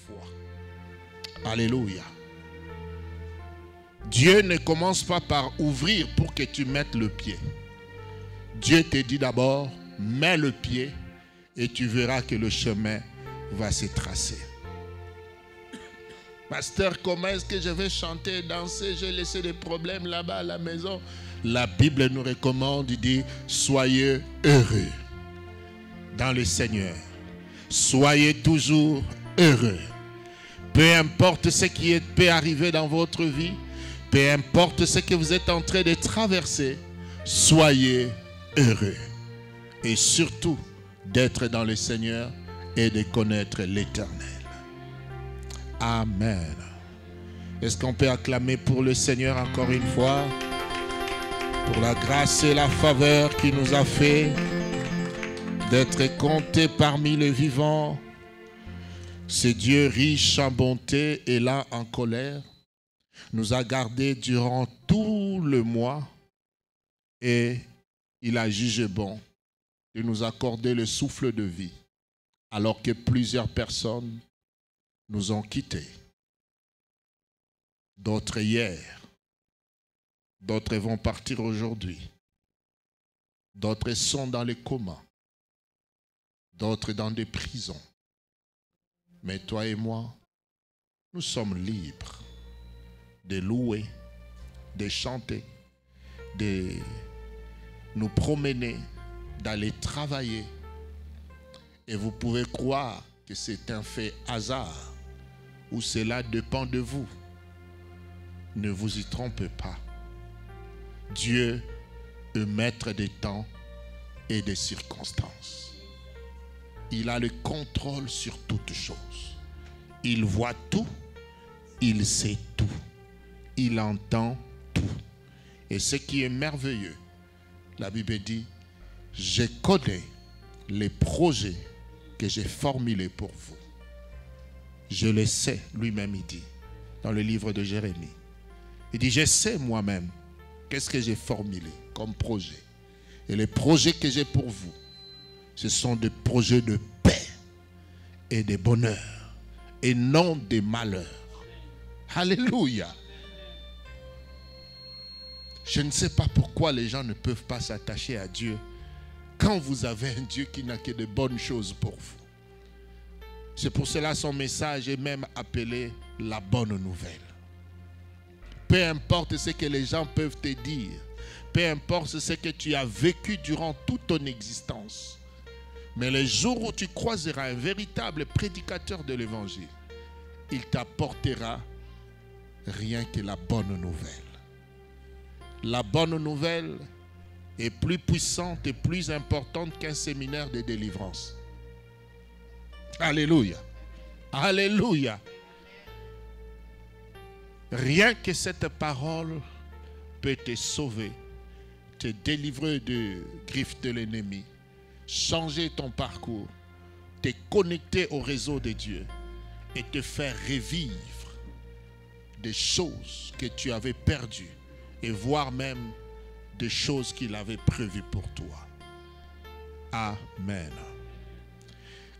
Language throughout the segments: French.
foi. Alléluia. Dieu ne commence pas par ouvrir pour que tu mettes le pied. Dieu te dit d'abord, mets le pied et tu verras que le chemin va se tracer. Pasteur, comment est-ce que je vais chanter, danser? J'ai laissé des problèmes là-bas à la maison. La Bible nous recommande, il dit, soyez heureux dans le Seigneur. Soyez toujours heureux. Peu importe ce qui peut arriver dans votre vie, peu importe ce que vous êtes en train de traverser, soyez heureux. Et surtout, d'être dans le Seigneur et de connaître l'Éternel. Amen. Est-ce qu'on peut acclamer pour le Seigneur encore une fois? Pour la grâce et la faveur qu'il nous a fait d'être comptés parmi les vivants. Ce Dieu riche en bonté et là en colère nous a gardés durant tout le mois et il a jugé bon de nous accorder le souffle de vie alors que plusieurs personnes nous ont quittés. D'autres hier, d'autres vont partir aujourd'hui, d'autres sont dans les comas, d'autres dans des prisons. Mais toi et moi, nous sommes libres de louer, de chanter, de nous promener, d'aller travailler. Et vous pouvez croire que c'est un fait hasard ou cela dépend de vous. Ne vous y trompez pas. Dieu est maître des temps et des circonstances. Il a le contrôle sur toutes choses. Il voit tout, il sait tout, il entend tout. Et ce qui est merveilleux, la Bible dit, je connais les projets que j'ai formulés pour vous. Je le sais, lui-même il dit, dans le livre de Jérémie. Il dit, je sais moi-même qu'est-ce que j'ai formulé comme projet. Et les projets que j'ai pour vous, ce sont des projets de paix et de bonheur et non de malheur. Alléluia. Je ne sais pas pourquoi les gens ne peuvent pas s'attacher à Dieu quand vous avez un Dieu qui n'a que de bonnes choses pour vous. C'est pour cela son message est même appelé la bonne nouvelle. Peu importe ce que les gens peuvent te dire, peu importe ce que tu as vécu durant toute ton existence, mais le jour où tu croiseras un véritable prédicateur de l'évangile, il t'apportera rien que la bonne nouvelle. La bonne nouvelle est plus puissante et plus importante qu'un séminaire de délivrance. Alléluia. Alléluia. Rien que cette parole peut te sauver, te délivrer de griffes de l'ennemi, changer ton parcours, te connecter au réseau de Dieu et te faire revivre des choses que tu avais perdues et voire même des choses qu'il avait prévues pour toi. Amen.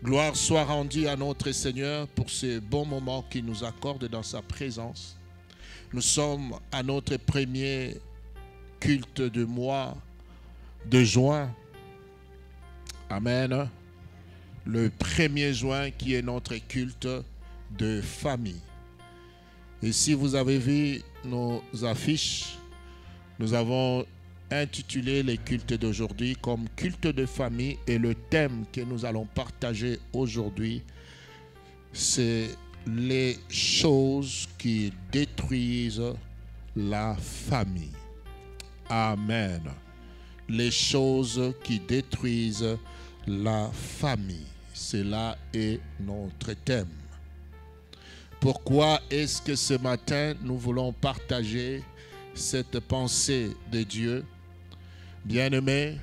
Gloire soit rendue à notre Seigneur pour ce bon moment qu'il nous accorde dans sa présence. Nous sommes à notre premier culte du mois de juin. Amen. Le 1er juin qui est notre culte de famille. Et si vous avez vu nos affiches, nous avons intitulé les cultes d'aujourd'hui comme culte de famille et le thème que nous allons partager aujourd'hui, c'est les choses qui détruisent la famille. Amen. Les choses qui détruisent la famille. Cela est notre thème. Pourquoi est-ce que ce matin nous voulons partager cette pensée de Dieu? Bien-aimés,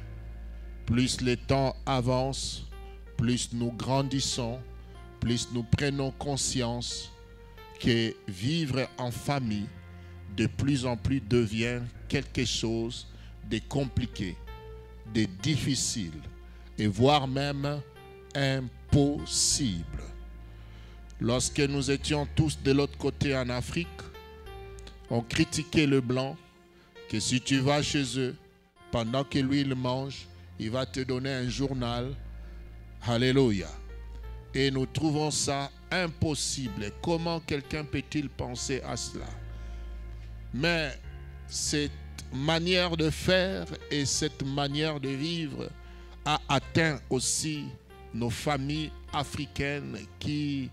plus le temps avance, plus nous grandissons, plus nous prenons conscience que vivre en famille de plus en plus devient quelque chose de compliqué, de difficile et voire même impossible. Lorsque nous étions tous de l'autre côté en Afrique, on critiquait le blanc, que si tu vas chez eux, pendant que lui il mange, il va te donner un journal. Alléluia. Et nous trouvons ça impossible. Comment quelqu'un peut-il penser à cela? Mais cette manière de faire et cette manière de vivre a atteint aussi nos familles africaines qui,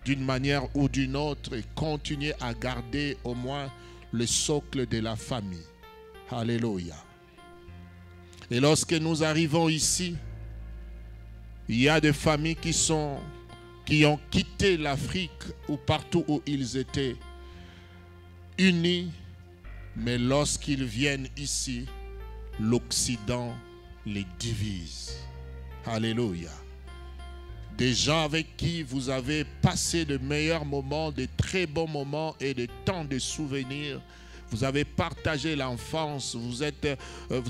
d'une manière ou d'une autre, continuent à garder au moins le socle de la famille. Alléluia. Et lorsque nous arrivons ici, il y a des familles qui ont quitté l'Afrique ou partout où ils étaient unis, mais lorsqu'ils viennent ici, l'Occident les divise. Alléluia. Des gens avec qui vous avez passé de meilleurs moments, de très bons moments et de tant de souvenirs. Vous avez partagé l'enfance, vous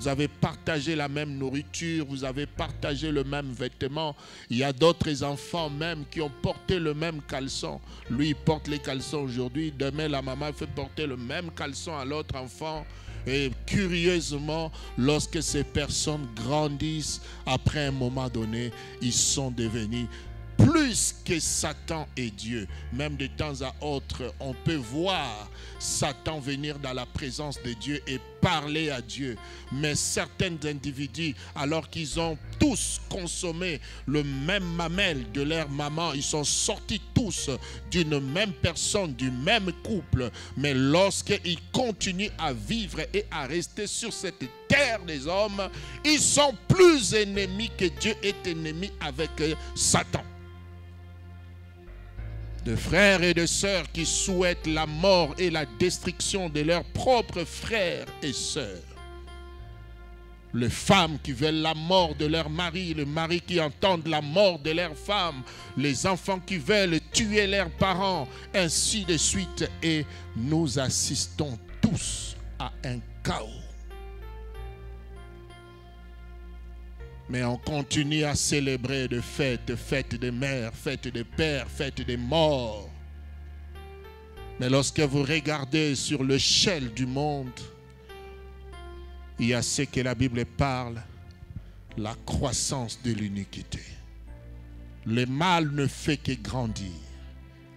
avez partagé la même nourriture, vous avez partagé le même vêtement. Il y a d'autres enfants même qui ont porté le même caleçon. Lui, il porte les caleçons aujourd'hui. Demain, la maman fait porter le même caleçon à l'autre enfant. Et curieusement, lorsque ces personnes grandissent, après un moment donné, ils sont devenus plus que Satan et Dieu. Même de temps à autre, on peut voir Satan venir dans la présence de Dieu et parler à Dieu. Mais certains individus, alors qu'ils ont tous consommé le même mamelle de leur maman, ils sont sortis tous d'une même personne, du même couple. Mais lorsqu'ils continuent à vivre et à rester sur cette terre des hommes, ils sont plus ennemis que Dieu est ennemi avec Satan. De frères et de sœurs qui souhaitent la mort et la destruction de leurs propres frères et sœurs. Les femmes qui veulent la mort de leur mari, le mari qui entendent la mort de leur femme, les enfants qui veulent tuer leurs parents, ainsi de suite. Et nous assistons tous à un chaos. Mais on continue à célébrer de fêtes, fêtes de mères, fêtes de pères, fêtes de morts. Mais lorsque vous regardez sur l'échelle du monde, il y a ce que la Bible parle, la croissance de l'iniquité. Le mal ne fait que grandir,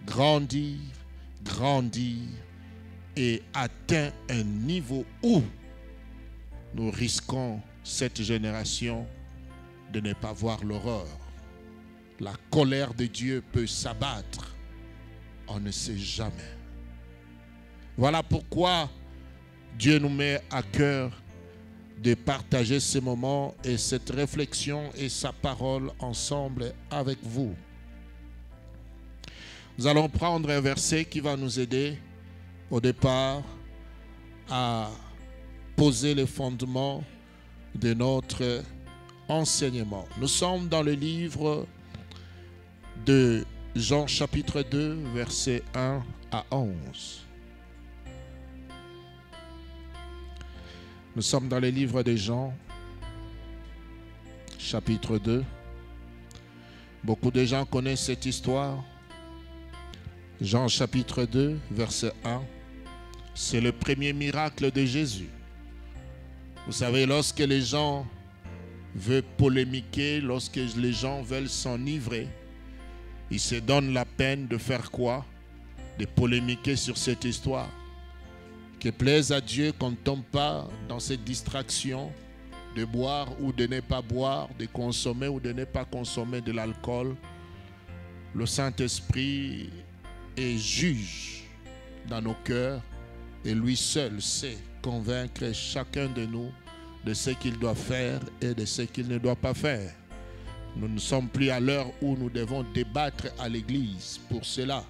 grandir, grandir et atteint un niveau où nous risquons cette génération de ne pas voir l'horreur. La colère de Dieu peut s'abattre. On ne sait jamais. Voilà pourquoi Dieu nous met à cœur de partager ces moments et cette réflexion et sa parole ensemble avec vous. Nous allons prendre un verset qui va nous aider au départ à poser les fondements de notre enseignement. Nous sommes dans le livre de Jean chapitre 2, versets 1 à 11. Nous sommes dans le livre de Jean chapitre 2. Beaucoup de gens connaissent cette histoire. Jean chapitre 2, verset 1. C'est le premier miracle de Jésus. Vous savez, lorsque les gens veulent polémiquer, lorsque les gens veulent s'enivrer, ils se donnent la peine de faire quoi? De polémiquer sur cette histoire. Que plaise à Dieu qu'on ne tombe pas dans cette distraction de boire ou de ne pas boire, de consommer ou de ne pas consommer de l'alcool. Le Saint-Esprit est juge dans nos cœurs et lui seul sait convaincre chacun de nous de ce qu'il doit faire et de ce qu'il ne doit pas faire. Nous ne sommes plus à l'heure où nous devons débattre à l'église. Pour cela,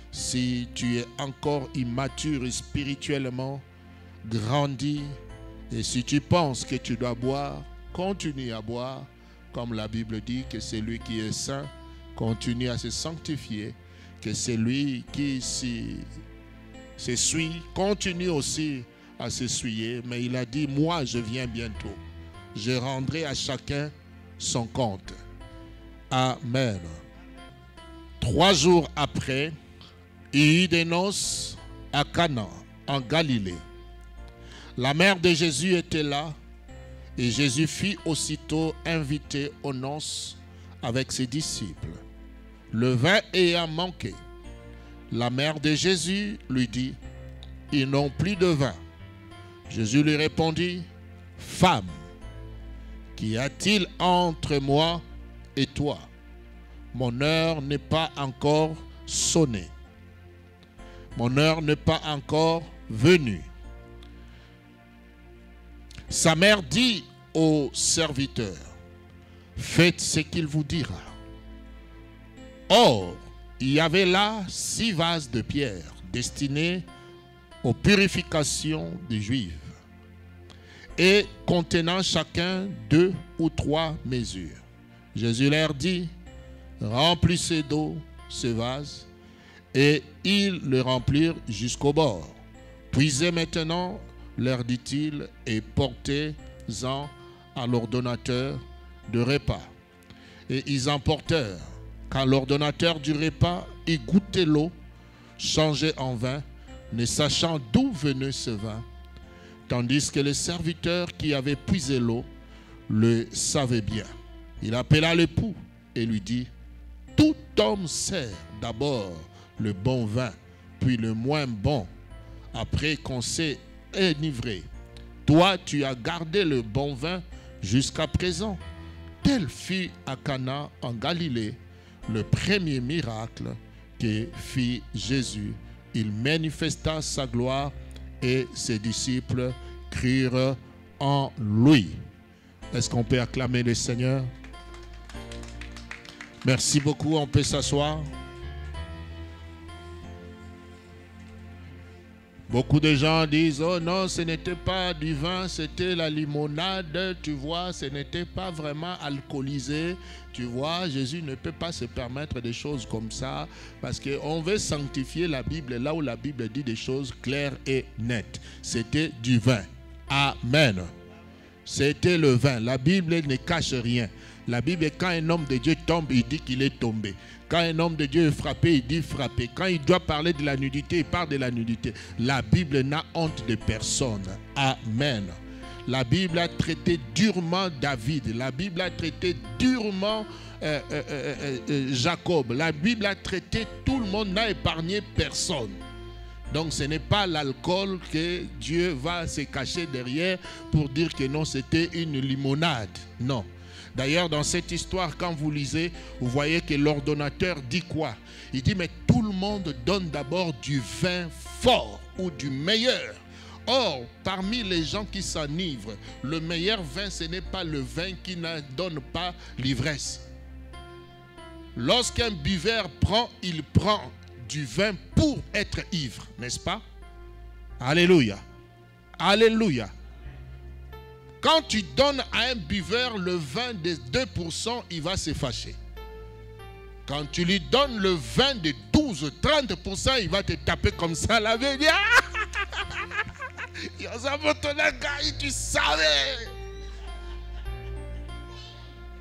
si tu es encore immature spirituellement, grandis. Et si tu penses que tu dois boire, continue à boire. Comme la Bible dit que celui qui est saint continue à se sanctifier. Que celui qui s'essuie continue aussi à s'essuyer. Mais il a dit, moi je viens bientôt. Je rendrai à chacun son compte. Amen. 3 jours après, il y eut des noces à Cana, en Galilée. La mère de Jésus était là, et Jésus fut aussitôt invité aux noces avec ses disciples. Le vin ayant manqué, la mère de Jésus lui dit, « Ils n'ont plus de vin. » Jésus lui répondit, « Femme, qu'y a-t-il entre moi et toi? Mon heure n'est pas encore sonnée. Mon heure n'est pas encore venue. » Sa mère dit au serviteur, « Faites ce qu'il vous dira. » Or, il y avait là 6 vases de pierre destinés aux purifications des Juifs et contenant chacun 2 ou 3 mesures. Jésus leur dit, « Remplissez d'eau ces vases. » Et ils le remplirent jusqu'au bord. « Puisez maintenant, leur dit-il, et portez-en à l'ordonnateur de repas. » Et ils emportèrent. Quand l'ordonnateur du repas y goûtait l'eau, changée en vin, ne sachant d'où venait ce vin, tandis que le serviteur qui avait puisé l'eau le savait bien. Il appela l'époux et lui dit, « Tout homme sert d'abord le bon vin, puis le moins bon, après qu'on s'est enivré. Toi, tu as gardé le bon vin jusqu'à présent. » Tel fut à Cana en Galilée le premier miracle que fit Jésus. Il manifesta sa gloire et ses disciples crurent en lui. Est-ce qu'on peut acclamer le Seigneur? Merci beaucoup, on peut s'asseoir. Beaucoup de gens disent, oh non, ce n'était pas du vin, c'était la limonade, tu vois, ce n'était pas vraiment alcoolisé. Tu vois, Jésus ne peut pas se permettre des choses comme ça parce qu'on veut sanctifier la Bible là où la Bible dit des choses claires et nettes. C'était du vin. Amen. C'était le vin. La Bible ne cache rien. La Bible, quand un homme de Dieu tombe, il dit qu'il est tombé. Quand un homme de Dieu est frappé, il dit frappé. Quand il doit parler de la nudité, il parle de la nudité. La Bible n'a honte de personne. Amen. La Bible a traité durement David. La Bible a traité durement Jacob. La Bible a traité tout le monde, n'a épargné personne. Donc ce n'est pas l'alcool que Dieu va se cacher derrière pour dire que non, c'était une limonade. Non. D'ailleurs, dans cette histoire, quand vous lisez, vous voyez que l'ordonnateur dit quoi? Il dit, mais tout le monde donne d'abord du vin fort ou du meilleur. Or, parmi les gens qui s'enivrent, le meilleur vin, ce n'est pas le vin qui ne donne pas l'ivresse. Lorsqu'un buveur prend, il prend du vin pour être ivre, n'est-ce pas? Alléluia. Alléluia. Quand tu donnes à un buveur le vin de 2%, il va se fâcher. Quand tu lui donnes le vin de 12-30%, il va te taper comme ça la veille. Tu savais.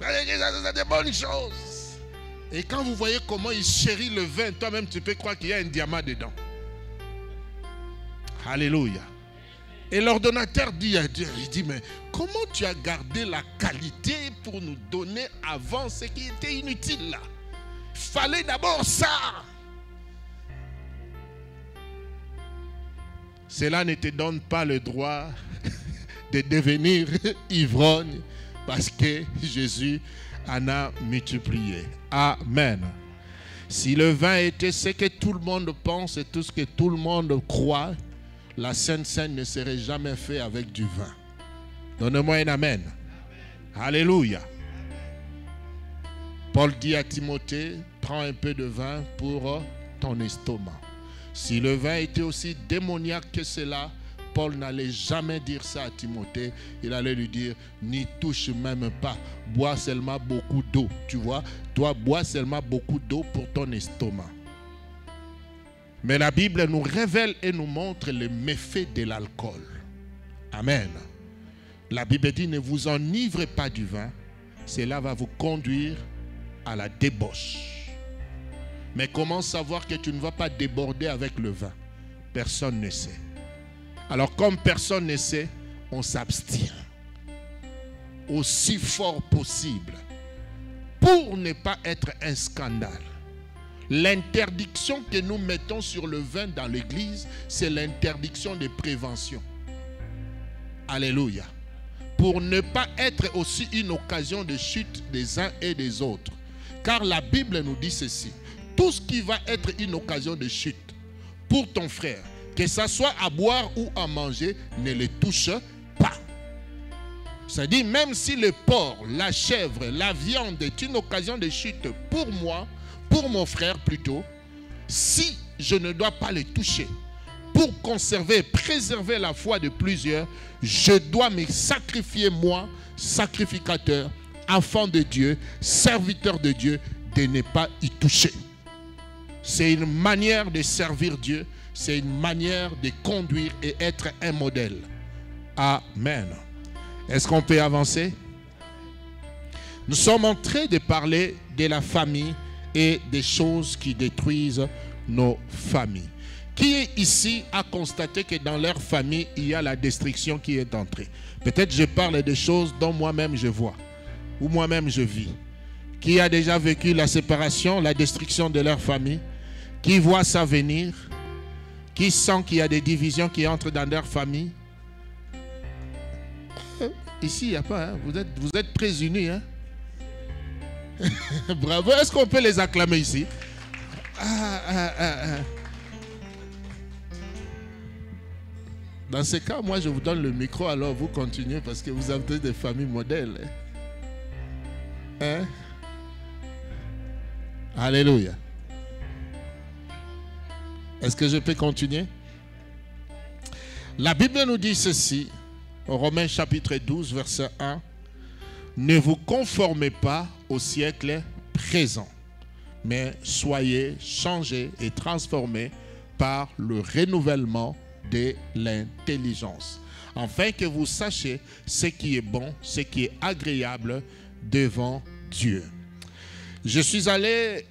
C'est des bonnes choses. Et quand vous voyez comment il chérit le vin, toi-même tu peux croire qu'il y a un diamant dedans. Alléluia. Et l'ordonnateur dit à Dieu, il dit, mais comment tu as gardé la qualité pour nous donner avant ce qui était inutile là? Il fallait d'abord ça. Cela ne te donne pas le droit de devenir ivrogne parce que Jésus en a multiplié. Amen. Si le vin était ce que tout le monde pense et tout ce que tout le monde croit, la Sainte Seine ne serait jamais faite avec du vin. Donnez-moi un amen. Alléluia. Paul dit à Timothée, prends un peu de vin pour ton estomac. Si le vin était aussi démoniaque que cela, Paul n'allait jamais dire ça à Timothée. Il allait lui dire, n'y touche même pas. Bois seulement beaucoup d'eau. Tu vois, toi, bois seulement beaucoup d'eau pour ton estomac. Mais la Bible nous révèle et nous montre les méfaits de l'alcool. Amen. La Bible dit, ne vous enivrez pas du vin. Cela va vous conduire à la débauche. Mais comment savoir que tu ne vas pas déborder avec le vin? Personne ne sait. Alors comme personne ne sait, on s'abstient aussi fort possible pour ne pas être un scandale. L'interdiction que nous mettons sur le vin dans l'église, c'est l'interdiction de prévention. Alléluia. Pour ne pas être aussi une occasion de chute des uns et des autres. Car la Bible nous dit ceci: tout ce qui va être une occasion de chute pour ton frère, que ce soit à boire ou à manger, ne le touche pas. C'est-à-dire, même si le porc, la chèvre, la viande est une occasion de chute pour moi, pour mon frère plutôt, si je ne dois pas le toucher, pour conserver, préserver la foi de plusieurs, je dois me sacrifier moi, sacrificateur, enfant de Dieu, serviteur de Dieu, de ne pas y toucher. C'est une manière de servir Dieu, c'est une manière de conduire et être un modèle. Amen. Est-ce qu'on peut avancer? Nous sommes en train de parler de la famille et des choses qui détruisent nos familles. Qui ici a constaté que dans leur famille, il y a la destruction qui est entrée? Peut-être je parle des choses dont moi-même je vois, ou moi-même je vis. Qui a déjà vécu la séparation, la destruction de leur famille? Qui voit ça venir? Qui sent qu'il y a des divisions qui entrent dans leur famille? Ici, il n'y a pas, hein? Vous êtes très unis, hein? Bravo. Est-ce qu'on peut les acclamer ici? Dans ce cas, moi, je vous donne le micro, alors vous continuez parce que vous avez des familles modèles. Hein? Alléluia. Est-ce que je peux continuer? La Bible nous dit ceci, Romains chapitre 12, verset 1. Ne vous conformez pas au siècle présent, mais soyez changés et transformés par le renouvellement de l'intelligence, afin que vous sachiez ce qui est bon, ce qui est agréable devant Dieu. Je suis allé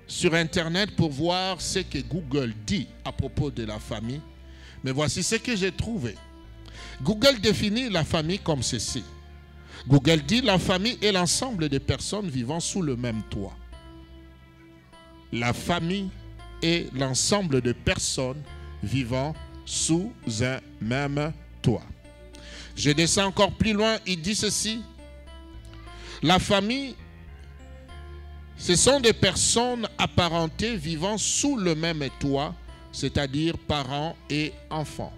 sur Internet pour voir ce que Google dit à propos de la famille, mais voici ce que j'ai trouvé. Google définit la famille comme ceci. Google dit: la famille est l'ensemble des personnes vivant sous le même toit. La famille est l'ensemble de personnes vivant sous un même toit. Je descends encore plus loin, il dit ceci. La famille, ce sont des personnes apparentées vivant sous le même toit, c'est-à-dire parents et enfants.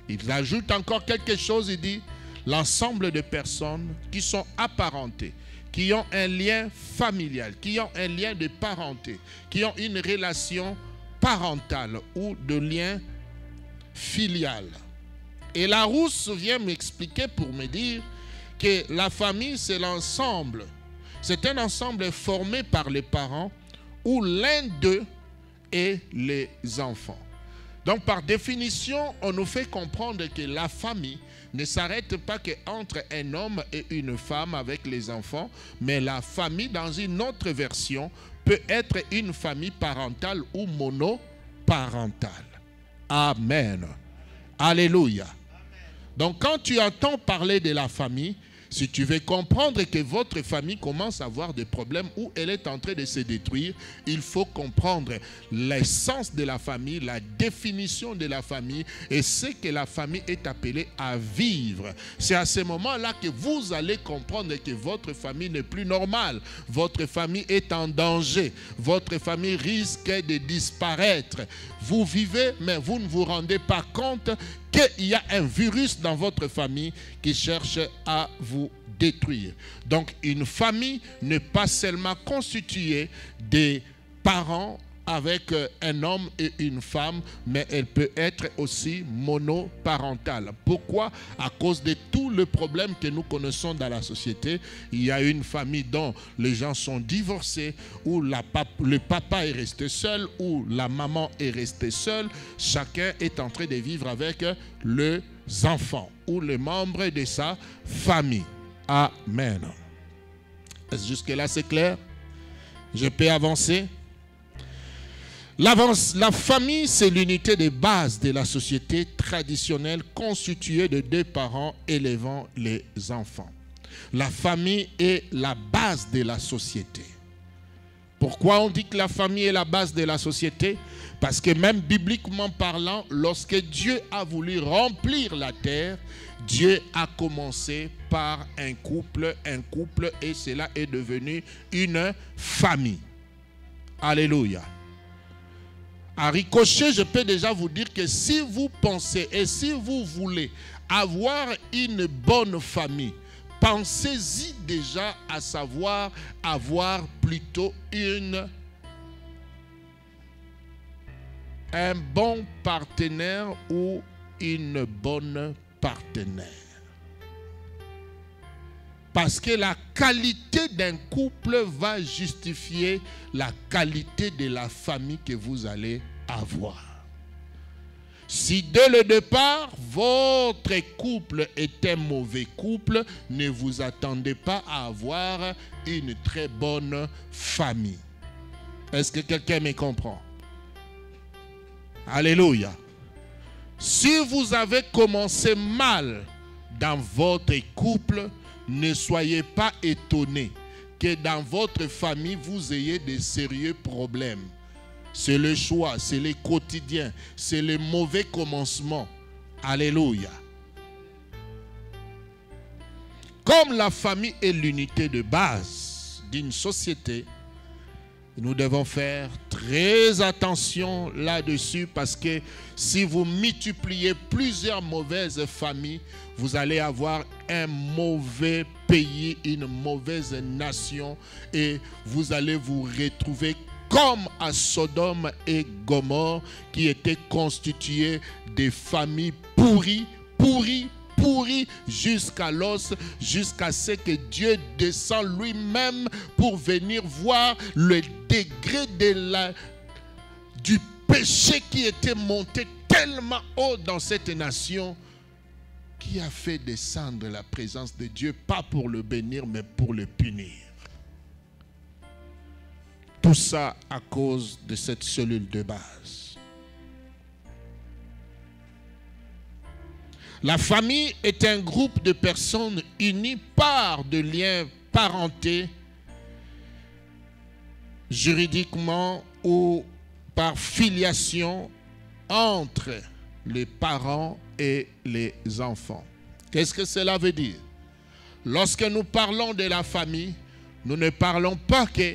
Il ajoute encore quelque chose, il dit: l'ensemble de personnes qui sont apparentées, qui ont un lien familial, qui ont un lien de parenté, qui ont une relation parentale ou de lien filial. Et Larousse vient m'expliquer pour me dire que la famille, c'est l'ensemble. C'est un ensemble formé par les parents où l'un d'eux est les enfants. Donc par définition, on nous fait comprendre que la famille ne s'arrête pas qu'entre un homme et une femme avec les enfants, mais la famille, dans une autre version, peut être une famille parentale ou monoparentale. Amen. Alléluia. Donc quand tu entends parler de la famille, si tu veux comprendre que votre famille commence à avoir des problèmes ou elle est en train de se détruire, il faut comprendre l'essence de la famille, la définition de la famille et ce que la famille est appelée à vivre. C'est à ce moment-là que vous allez comprendre que votre famille n'est plus normale. Votre famille est en danger. Votre famille risque de disparaître. Vous vivez, mais vous ne vous rendez pas compte qu'il y a un virus dans votre famille qui cherche à vous détruire. Donc une famille n'est pas seulement constituée des parents avec un homme et une femme, mais elle peut être aussi monoparentale. Pourquoi? À cause de tous les problèmes que nous connaissons dans la société. Il y a une famille dont les gens sont divorcés, où le papa est resté seul, où la maman est restée seule. Chacun est en train de vivre avec les enfants ou les membres de sa famille. Amen. Est-ce jusque-là c'est clair? Je peux avancer? La famille, c'est l'unité de base de la société traditionnelle constituée de deux parents élevant les enfants. La famille est la base de la société. Pourquoi on dit que la famille est la base de la société? Parce que même bibliquement parlant, lorsque Dieu a voulu remplir la terre, Dieu a commencé par un couple, et cela est devenu une famille. Alléluia. À ricochet, je peux déjà vous dire que si vous pensez et si vous voulez avoir une bonne famille, pensez-y déjà à savoir avoir plutôt un bon partenaire ou une bonne partenaire. Parce que la qualité d'un couple va justifier la qualité de la famille que vous allez avoir. Si dès le départ, votre couple est un mauvais couple, ne vous attendez pas à avoir une très bonne famille. Est-ce que quelqu'un me comprend? Alléluia. Si vous avez commencé mal dans votre couple, ne soyez pas étonnés que dans votre famille, vous ayez des sérieux problèmes. C'est le choix, c'est le quotidien, c'est le mauvais commencement. Alléluia. Comme la famille est l'unité de base d'une société, nous devons faire très attention là-dessus parce que si vous multipliez plusieurs mauvaises familles, vous allez avoir un mauvais pays, une mauvaise nation et vous allez vous retrouver comme à Sodome et Gomorrhe qui étaient constituées de familles pourries jusqu'à l'os, jusqu'à ce que Dieu descend lui-même pour venir voir le degré du péché qui était monté tellement haut dans cette nation qui a fait descendre la présence de Dieu, pas pour le bénir, mais pour le punir. Tout ça à cause de cette cellule de base. La famille est un groupe de personnes unies par des liens parentés, juridiquement ou par filiation entre les parents et les enfants. Qu'est-ce que cela veut dire? Lorsque nous parlons de la famille, nous ne parlons pas que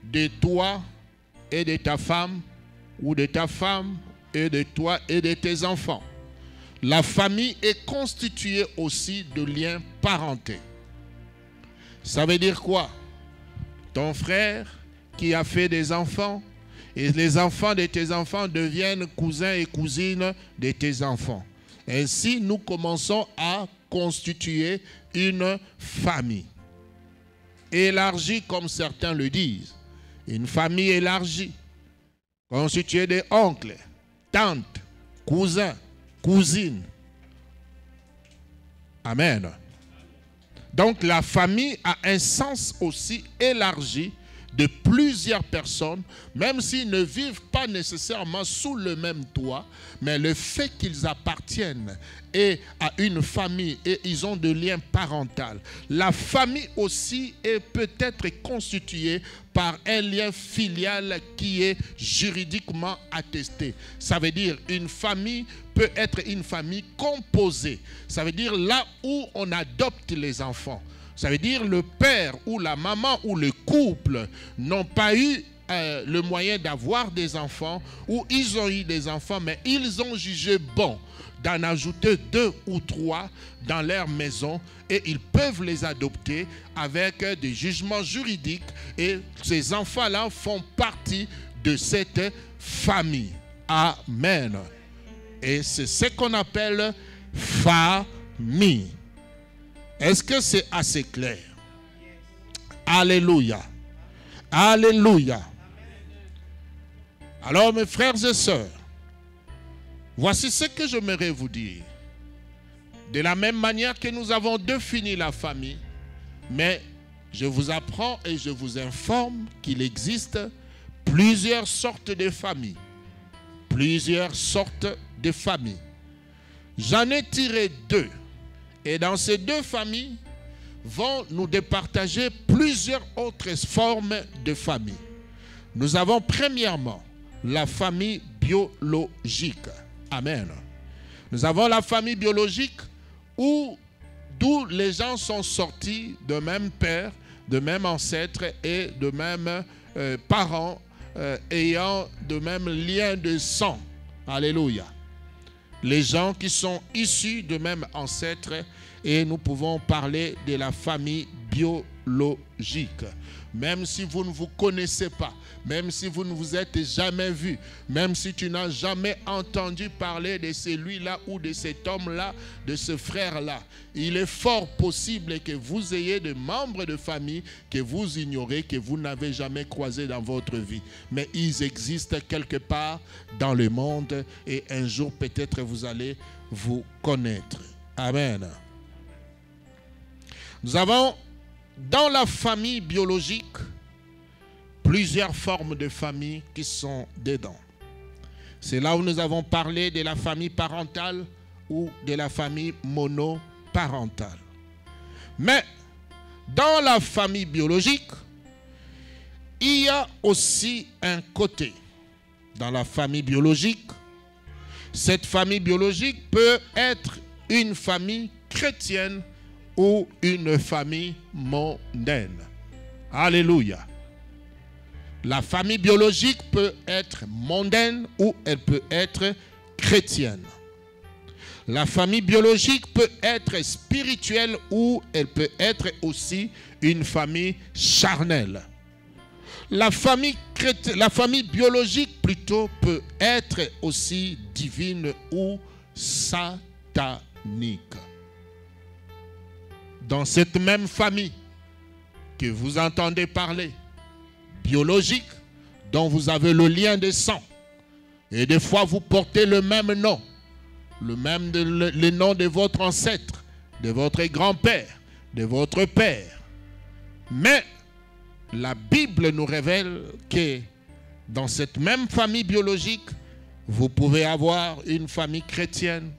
de toi et de ta femme, ou de ta femme et de toi et de tes enfants. La famille est constituée aussi de liens parentés. Ça veut dire quoi? Ton frère qui a fait des enfants, et les enfants de tes enfants deviennent cousins et cousines de tes enfants. Ainsi, nous commençons à constituer une famille. Élargie, comme certains le disent. Une famille élargie, constituée d'oncles, tantes, cousins, cousines. Amen. Donc la famille a un sens aussi élargi de plusieurs personnes, même s'ils ne vivent pas nécessairement sous le même toit, mais le fait qu'ils appartiennent à une famille et ils ont des liens parentaux. La famille aussi peut être constituée par un lien filial qui est juridiquement attesté. Ça veut dire une famille peut être une famille composée. Ça veut dire là où on adopte les enfants. Ça veut dire le père ou la maman ou le couple n'ont pas eu le moyen d'avoir des enfants ou ils ont eu des enfants, mais ils ont jugé bon d'en ajouter 2 ou 3 dans leur maison et ils peuvent les adopter avec des jugements juridiques et ces enfants-là font partie de cette famille. Amen. Et c'est ce qu'on appelle famille. Est-ce que c'est assez clair? Alléluia. Alléluia. Alors mes frères et sœurs, voici ce que j'aimerais vous dire. De la même manière que nous avons défini la famille, mais je vous apprends et je vous informe qu'il existe plusieurs sortes de familles. Plusieurs sortes de familles. J'en ai tiré 2. Et dans ces 2 familles, vont nous départager plusieurs autres formes de famille. Nous avons premièrement la famille biologique. Amen. Nous avons la famille biologique d'où les gens sont sortis de même père, de même ancêtre et de même parents ayant de même lien de sang. Alléluia. Les gens qui sont issus de même ancêtre, et nous pouvons parler de la famille biologique. Même si vous ne vous connaissez pas, même si vous ne vous êtes jamais vu, même si tu n'as jamais entendu parler de celui-là ou de cet homme-là, de ce frère-là, il est fort possible que vous ayez des membres de famille que vous ignorez, que vous n'avez jamais croisés dans votre vie. Mais ils existent quelque part dans le monde et un jour peut-être vous allez vous connaître. Amen. Nous avons dans la famille biologique plusieurs formes de famille qui sont dedans. C'est là où nous avons parlé de la famille parentale ou de la famille monoparentale. Mais dans la famille biologique, il y a aussi un côté. Dans la famille biologique, cette famille biologique peut être une famille chrétienne ou une famille mondaine. Alléluia. La famille biologique peut être mondaine ou elle peut être chrétienne. La famille biologique peut être spirituelle ou elle peut être aussi une famille charnelle. La famille biologique plutôt peut être aussi divine ou satanique. Dans cette même famille que vous entendez parler, biologique, dont vous avez le lien de sang, et des fois vous portez le même nom, le nom de votre ancêtre, de votre grand-père, de votre père. Mais la Bible nous révèle que dans cette même famille biologique, vous pouvez avoir une famille chrétienne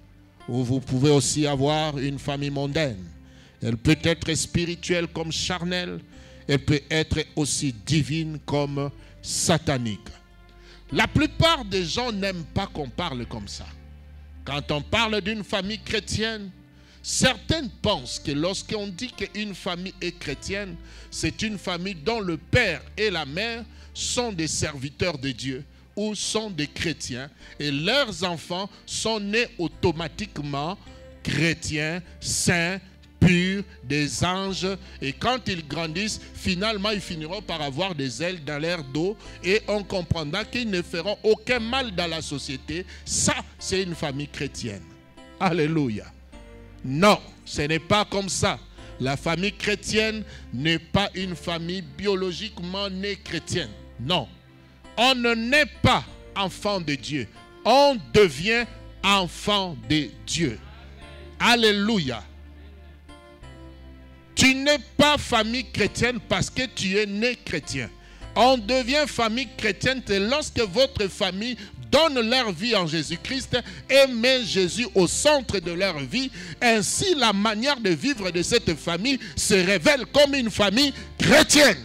ou vous pouvez aussi avoir une famille mondaine. Elle peut être spirituelle comme charnelle. Elle peut être aussi divine comme satanique. La plupart des gens n'aiment pas qu'on parle comme ça. Quand on parle d'une famille chrétienne, certains pensent que lorsqu'on dit qu'une famille est chrétienne, c'est une famille dont le père et la mère sont des serviteurs de Dieu ou sont des chrétiens et leurs enfants sont nés automatiquement chrétiens, saints, purs, des anges, et quand ils grandissent, finalement ils finiront par avoir des ailes dans leur dos et on comprendra qu'ils ne feront aucun mal dans la société. Ça, c'est une famille chrétienne. Alléluia. Non, ce n'est pas comme ça. La famille chrétienne n'est pas une famille biologiquement née chrétienne. Non. On ne naît pas enfant de Dieu. On devient enfant de Dieu. Alléluia. Tu n'es pas famille chrétienne parce que tu es né chrétien. On devient famille chrétienne lorsque votre famille donne leur vie en Jésus-Christ et met Jésus au centre de leur vie. Ainsi, la manière de vivre de cette famille se révèle comme une famille chrétienne.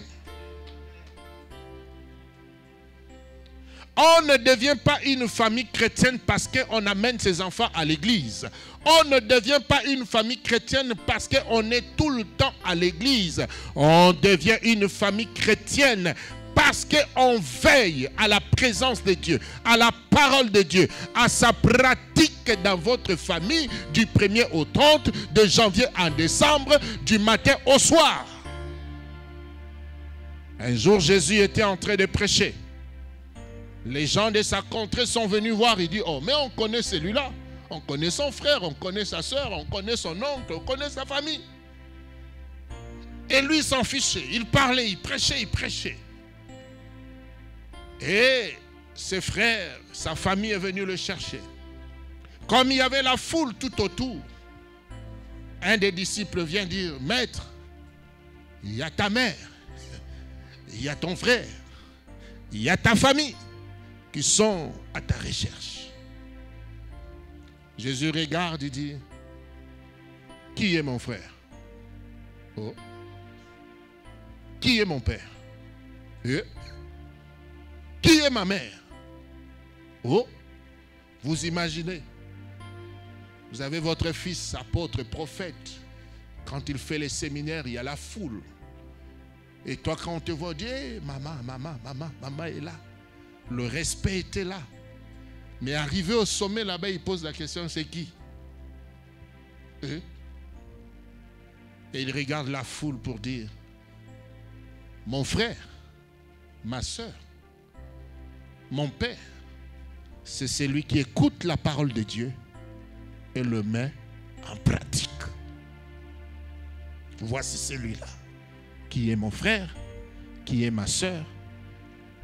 On ne devient pas une famille chrétienne parce qu'on amène ses enfants à l'église. On ne devient pas une famille chrétienne parce qu'on est tout le temps à l'église. On devient une famille chrétienne parce qu'on veille à la présence de Dieu, à la parole de Dieu, à sa pratique dans votre famille du 1er au 30, de janvier à décembre, du matin au soir. Un jour, Jésus était en train de prêcher. Les gens de sa contrée sont venus voir. Il dit, oh, mais on connaît celui-là. On connaît son frère, on connaît sa soeur, on connaît son oncle, on connaît sa famille. Et lui s'en fichait. Il parlait, il prêchait. Et ses frères, sa famille est venue le chercher. Comme il y avait la foule tout autour, un des disciples vient dire, Maître, il y a ta mère, il y a ton frère, Il y a ta famille qui sont à ta recherche. Jésus regarde et dit, qui est mon frère? Oh. Qui est mon père? Qui est ma mère? Oh. Vous imaginez, vous avez votre fils, apôtre, prophète. Quand il fait les séminaires, il y a la foule. Et toi, quand on te voit, dire, hey, maman est là. Le respect était là. Mais arrivé au sommet, là-bas, il pose la question, c'est qui? Et il regarde la foule pour dire, mon frère, ma soeur, mon père, c'est celui qui écoute la parole de Dieu et le met en pratique. Voici celui-là qui est mon frère, qui est ma soeur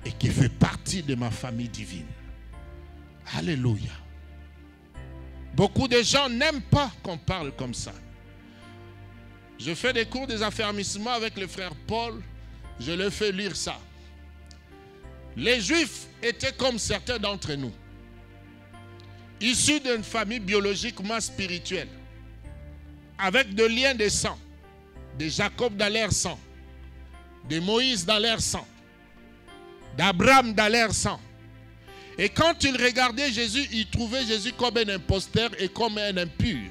et qui fait partie de ma famille divine. Alléluia. Beaucoup de gens n'aiment pas qu'on parle comme ça. Je fais des cours des affermissements avec le frère Paul. Je leur fais lire ça. Les Juifs étaient comme certains d'entre nous, issus d'une famille biologiquement spirituelle, avec des liens de sang, de Jacob dans leur sang, de Moïse dans leur sang, d'Abraham dans leur sang. Et quand ils regardaient Jésus, ils trouvaient Jésus comme un imposteur et comme un impur.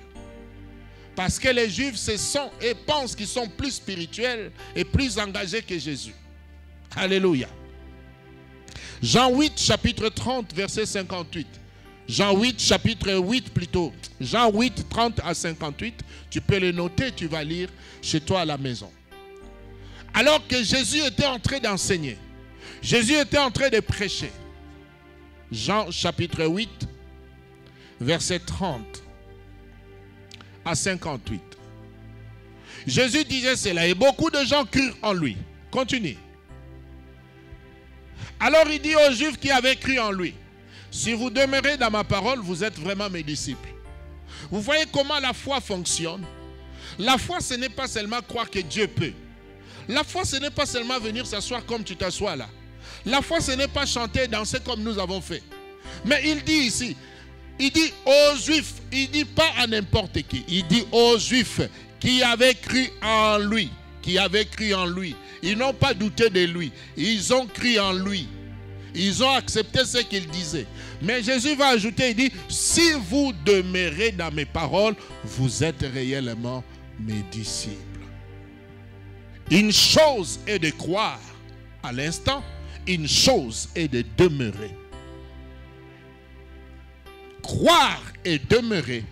Parce que les Juifs se sont et pensent qu'ils sont plus spirituels et plus engagés que Jésus. Alléluia. Jean 8, chapitre 30, verset 58. Jean 8, chapitre 8 plutôt. Jean 8, 30 à 58. Tu peux le noter, tu vas lire chez toi à la maison. Alors que Jésus était en train d'enseigner, Jésus était en train de prêcher. Jean chapitre 8, verset 30 à 58. Jésus disait cela et beaucoup de gens crurent en lui. Continue. Alors il dit aux Juifs qui avaient cru en lui, si vous demeurez dans ma parole, vous êtes vraiment mes disciples. Vous voyez comment la foi fonctionne? La foi, ce n'est pas seulement croire que Dieu peut. La foi, ce n'est pas seulement venir s'asseoir comme tu t'assois là. La foi, ce n'est pas chanter et danser comme nous avons fait. Mais il dit ici, il dit aux Juifs, il ne dit pas à n'importe qui. Il dit aux Juifs qui avaient cru en lui. Qui avaient cru en lui. Ils n'ont pas douté de lui. Ils ont cru en lui. Ils ont accepté ce qu'il disait. Mais Jésus va ajouter, il dit, si vous demeurez dans mes paroles, vous êtes réellement mes disciples. Une chose est de croire à l'instant, une chose est de demeurer. Croire et demeurer,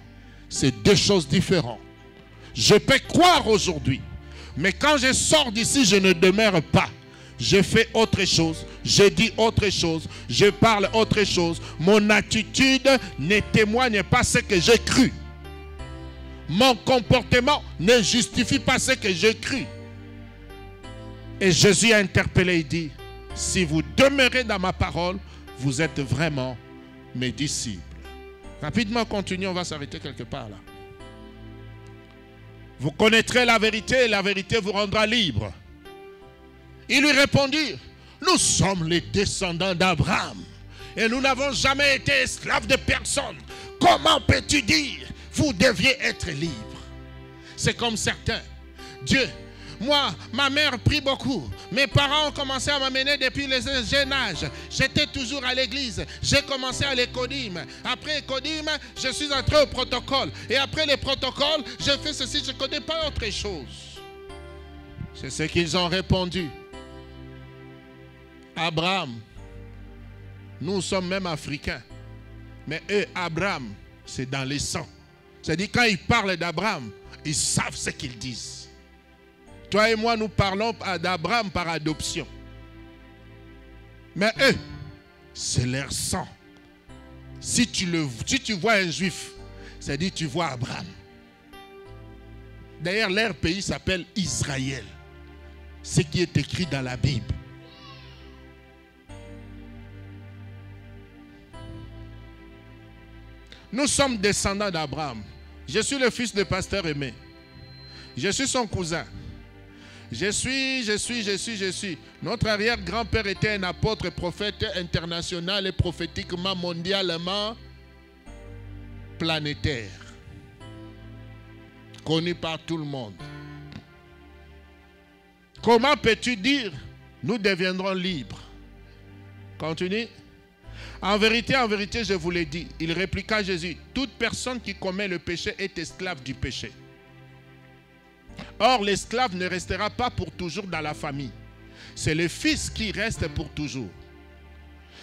c'est deux choses différentes. Je peux croire aujourd'hui, mais quand je sors d'ici, je ne demeure pas. Je fais autre chose, je dis autre chose, je parle autre chose. Mon attitude ne témoigne pas ce que j'ai cru. Mon comportement ne justifie pas ce que j'ai cru. Et Jésus a interpellé et dit, si vous demeurez dans ma parole, vous êtes vraiment mes disciples. Rapidement, continuons, on va s'arrêter quelque part là. Vous connaîtrez la vérité et la vérité vous rendra libre. Il lui répondit, nous sommes les descendants d'Abraham et nous n'avons jamais été esclaves de personne. Comment peux-tu dire, vous deviez être libres? C'est comme certains. Dieu, moi, ma mère prie beaucoup. Mes parents ont commencé à m'amener depuis le jeune âge. J'étais toujours à l'église. J'ai commencé à l'écodyme. Après l'écodyme, je suis entré au protocole. Et après les protocoles, je fais ceci. Je ne connais pas autre chose. C'est ce qu'ils ont répondu. Abraham, nous sommes même africains. Mais eux, Abraham, c'est dans les sangs. C'est-à-dire quand ils parlent d'Abraham, ils savent ce qu'ils disent. Toi et moi, nous parlons d'Abraham par adoption. Mais eux, c'est leur sang. Si tu vois un juif, c'est-à-dire tu vois Abraham. D'ailleurs, leur pays s'appelle Israël. Ce qui est écrit dans la Bible. Nous sommes descendants d'Abraham. Je suis le fils de pasteur Aimé. Je suis son cousin. Je suis. Notre arrière-grand-père était un apôtre, prophète international et prophétiquement, mondialement planétaire. Connu par tout le monde. Comment peux-tu dire, nous deviendrons libres? Continue. En vérité, je vous l'ai dit. Il répliqua à Jésus, toute personne qui commet le péché est esclave du péché. Or, l'esclave ne restera pas pour toujours dans la famille. C'est le Fils qui reste pour toujours.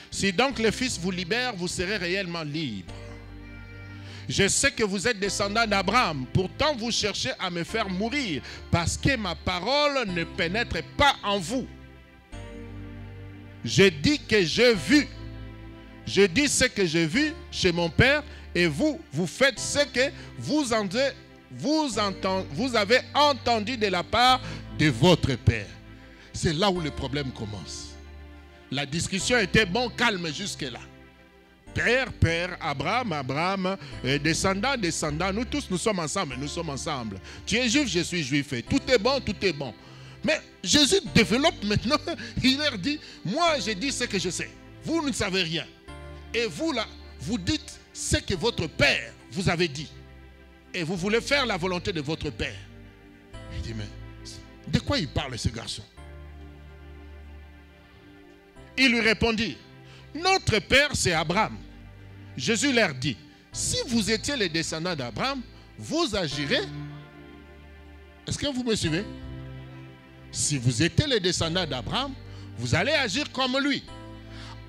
Si donc le Fils vous libère, vous serez réellement libre. Je sais que vous êtes descendants d'Abraham. Pourtant, vous cherchez à me faire mourir parce que ma parole ne pénètre pas en vous. Je dis que j'ai vu. Je dis ce que j'ai vu chez mon Père et vous faites ce que vous avez entendu de la part de votre Père. C'est là où le problème commence. La discussion était bon, calme jusque-là. Père, Abraham, descendant, nous tous nous sommes ensemble. Tu es juif, je suis juif. Tout est bon. Mais Jésus développe maintenant, il leur dit, moi je dis ce que je sais. Vous ne savez rien. Et vous là, vous dites ce que votre Père vous avait dit. Et vous voulez faire la volonté de votre Père. Il dit, mais de quoi il parle ce garçon? Il lui répondit, notre Père c'est Abraham. Jésus leur dit, si vous étiez les descendants d'Abraham, vous agirez. Est-ce que vous me suivez? Si vous étiez les descendants d'Abraham, vous allez agir comme lui.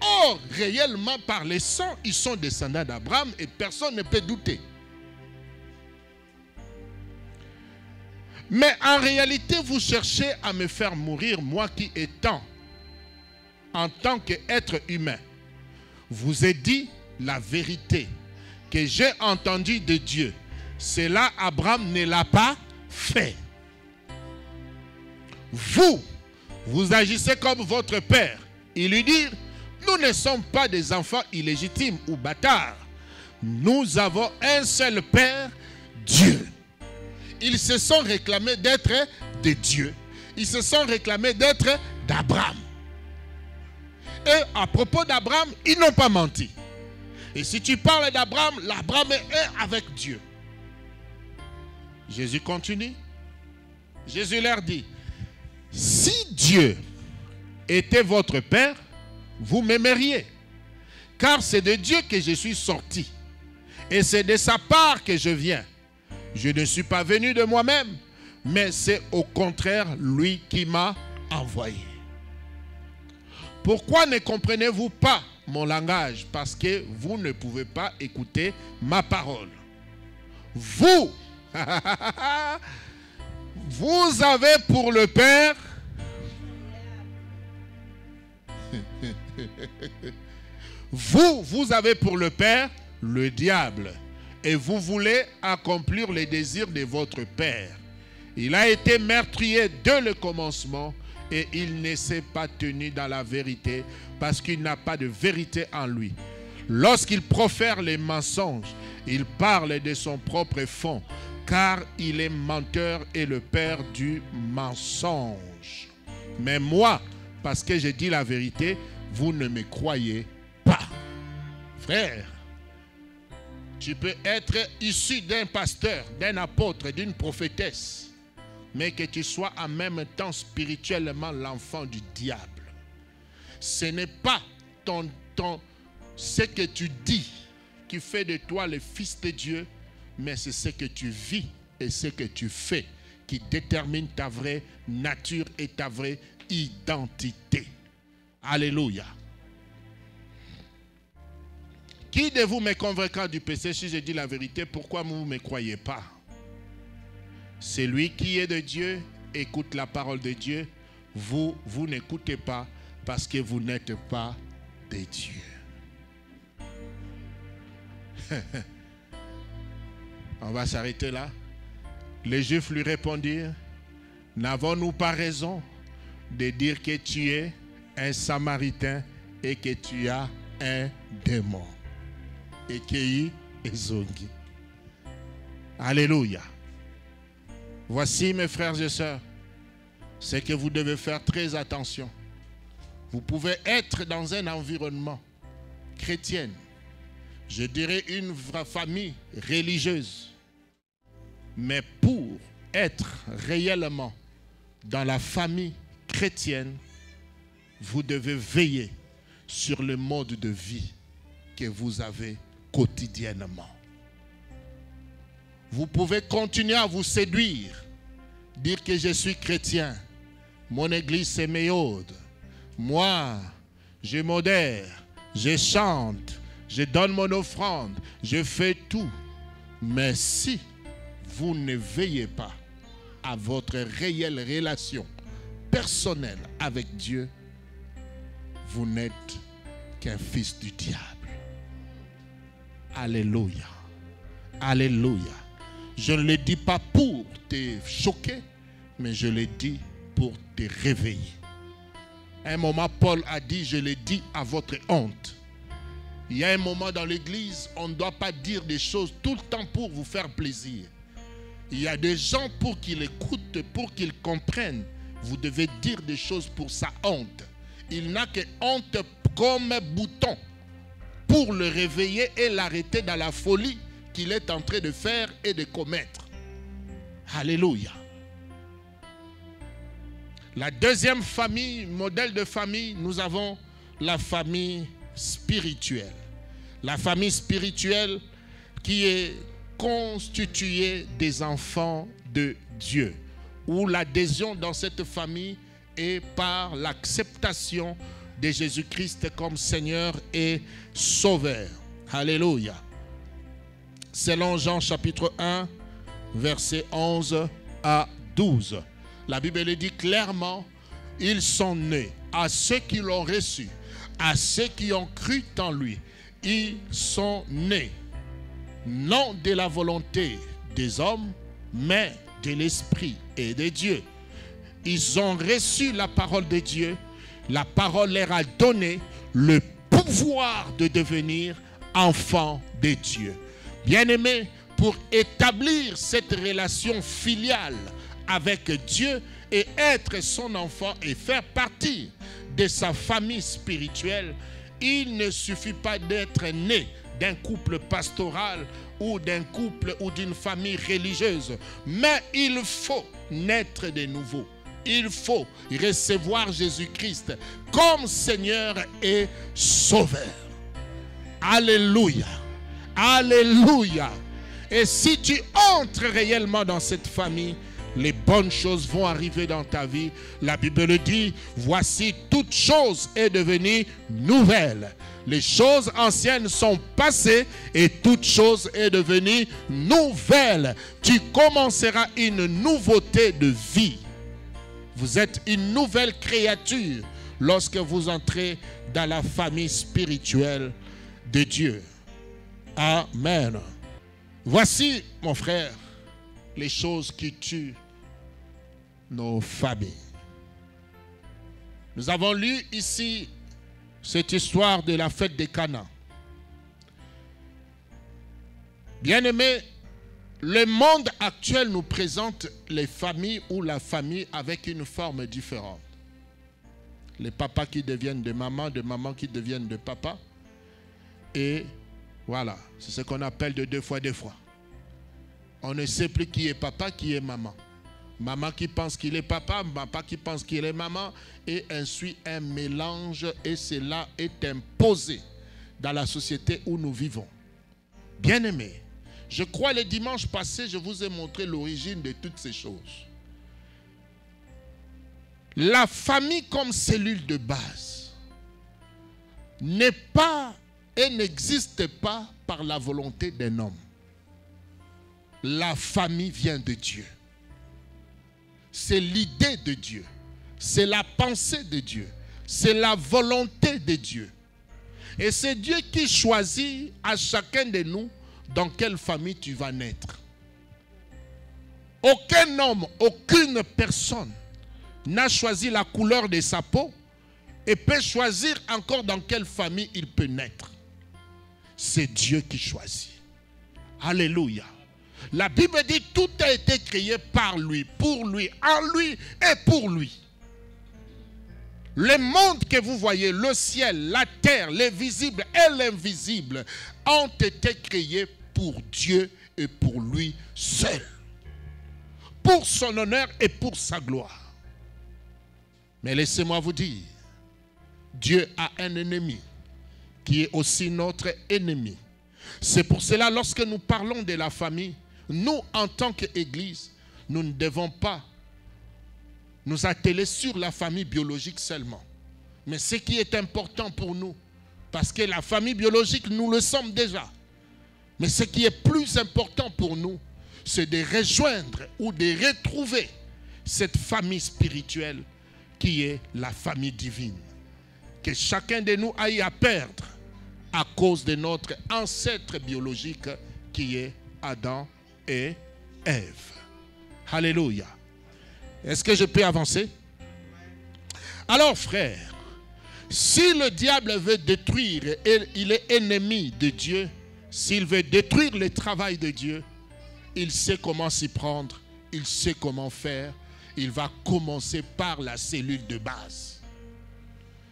Or, réellement, par les sangs, ils sont descendants d'Abraham et personne ne peut douter. Mais en réalité, vous cherchez à me faire mourir, moi qui étant, en tant qu'être humain, vous ai dit la vérité que j'ai entendue de Dieu. Cela, Abraham ne l'a pas fait. Vous agissez comme votre père. Il lui dit, nous ne sommes pas des enfants illégitimes ou bâtards. Nous avons un seul Père, Dieu. Ils se sont réclamés d'être de Dieu. Ils se sont réclamés d'être d'Abraham. Et à propos d'Abraham, ils n'ont pas menti. Et si tu parles d'Abraham, l'Abraham est un avec Dieu. Jésus continue. Jésus leur dit, si Dieu était votre Père, vous m'aimeriez. Car c'est de Dieu que je suis sorti. Et c'est de sa part que je viens. Je ne suis pas venu de moi-même, mais c'est au contraire lui qui m'a envoyé. Pourquoi ne comprenez-vous pas mon langage? Parce que vous ne pouvez pas écouter ma parole. Vous, vous avez pour le Père vous avez pour le Père le diable. Et vous voulez accomplir les désirs de votre père. Il a été meurtrier dès le commencement et il ne s'est pas tenu dans la vérité parce qu'il n'a pas de vérité en lui. Lorsqu'il profère les mensonges, il parle de son propre fond car il est menteur et le père du mensonge. Mais moi, parce que je dis la vérité, vous ne me croyez pas. Frère, tu peux être issu d'un pasteur, d'un apôtre, d'une prophétesse, mais que tu sois en même temps spirituellement l'enfant du diable. Ce n'est pas ce que tu dis qui fait de toi le fils de Dieu, mais c'est ce que tu vis et ce que tu fais qui détermine ta vraie nature et ta vraie identité. Alléluia. Qui de vous me convaincra du péché si je dis la vérité? Pourquoi vous ne me croyez pas? Celui qui est de Dieu écoute la parole de Dieu. Vous n'écoutez pas parce que vous n'êtes pas de Dieu. On va s'arrêter là. Les Juifs lui répondirent, n'avons-nous pas raison de dire que tu es un Samaritain et que tu as un démon? Ekei ezongi. Alléluia. Voici mes frères et sœurs, c'est que vous devez faire très attention. Vous pouvez être dans un environnement chrétien, je dirais une famille religieuse, mais pour être réellement dans la famille chrétienne, vous devez veiller sur le mode de vie que vous avez quotidiennement. Vous pouvez continuer à vous séduire, dire que je suis chrétien, mon église c'est méthode, moi je modère, je chante, je donne mon offrande, je fais tout. Mais si vous ne veillez pas à votre réelle relation personnelle avec Dieu, vous n'êtes qu'un fils du diable. Alléluia. Alléluia. Je ne le dis pas pour te choquer, mais je le dis pour te réveiller. À un moment, Paul a dit, je le dis à votre honte. Il y a un moment dans l'église, on ne doit pas dire des choses tout le temps pour vous faire plaisir. Il y a des gens pour qu'ils écoutent, pour qu'ils comprennent. Vous devez dire des choses pour sa honte. Il n'a que honte comme un bouton pour le réveiller et l'arrêter dans la folie qu'il est en train de faire et de commettre. Alléluia. La deuxième famille, modèle de famille, nous avons la famille spirituelle. La famille spirituelle qui est constituée des enfants de Dieu, où l'adhésion dans cette famille est par l'acceptation de Jésus-Christ comme Seigneur et Sauveur. Alléluia. Selon Jean chapitre 1, versets 11 à 12. La Bible le dit clairement, ils sont nés à ceux qui l'ont reçu, à ceux qui ont cru en lui. Ils sont nés, non de la volonté des hommes, mais de l'Esprit et de Dieu. Ils ont reçu la parole de Dieu. La parole leur a donné le pouvoir de devenir enfants de Dieu. Bien-aimés, pour établir cette relation filiale avec Dieu et être son enfant et faire partie de sa famille spirituelle, il ne suffit pas d'être né d'un couple pastoral ou d'un couple ou d'une famille religieuse, mais il faut naître de nouveau. Il faut recevoir Jésus-Christ comme Seigneur et Sauveur. Alléluia. Alléluia. Et si tu entres réellement dans cette famille, les bonnes choses vont arriver dans ta vie. La Bible dit, voici toute chose est devenue nouvelle. Les choses anciennes sont passées et toute chose est devenue nouvelle. Tu commenceras une nouveauté de vie. Vous êtes une nouvelle créature lorsque vous entrez dans la famille spirituelle de Dieu. Amen. Voici, mon frère, les choses qui tuent nos familles. Nous avons lu ici cette histoire de la fête des Cana. Bien-aimés, le monde actuel nous présente les familles ou la famille avec une forme différente. Les papas qui deviennent de maman qui deviennent de papa. Et voilà, c'est ce qu'on appelle de deux fois. On ne sait plus qui est papa, qui est maman. Maman qui pense qu'il est papa, papa qui pense qu'il est maman, et ainsi un mélange, et cela est imposé dans la société où nous vivons. Bien-aimés, je crois le dimanche passé, je vous ai montré l'origine de toutes ces choses. La famille comme cellule de base n'est pas et n'existe pas par la volonté d'un homme. La famille vient de Dieu. C'est l'idée de Dieu. C'est la pensée de Dieu. C'est la volonté de Dieu. Et c'est Dieu qui choisit à chacun de nous dans quelle famille tu vas naître. Aucun homme, aucune personne n'a choisi la couleur de sa peau et peut choisir encore dans quelle famille il peut naître. C'est Dieu qui choisit. Alléluia. La Bible dit tout a été créé par lui, pour lui, en lui et pour lui. Le monde que vous voyez, le ciel, la terre, les visibles et l'invisible ont été créés pour Dieu et pour lui seul. Pour son honneur et pour sa gloire. Mais laissez-moi vous dire, Dieu a un ennemi qui est aussi notre ennemi. C'est pour cela, lorsque nous parlons de la famille, nous, en tant qu'Église, nous ne devons pas nous atteler sur la famille biologique seulement. Mais ce qui est important pour nous, parce que la famille biologique, nous le sommes déjà. Mais ce qui est plus important pour nous, c'est de rejoindre ou de retrouver cette famille spirituelle qui est la famille divine. Que chacun de nous aille à perdre à cause de notre ancêtre biologique qui est Adam et Ève. Alléluia. Est-ce que je peux avancer? Alors frère, si le diable veut détruire, et il est ennemi de Dieu, s'il veut détruire le travail de Dieu, il sait comment s'y prendre, il sait comment faire. Il va commencer par la cellule de base.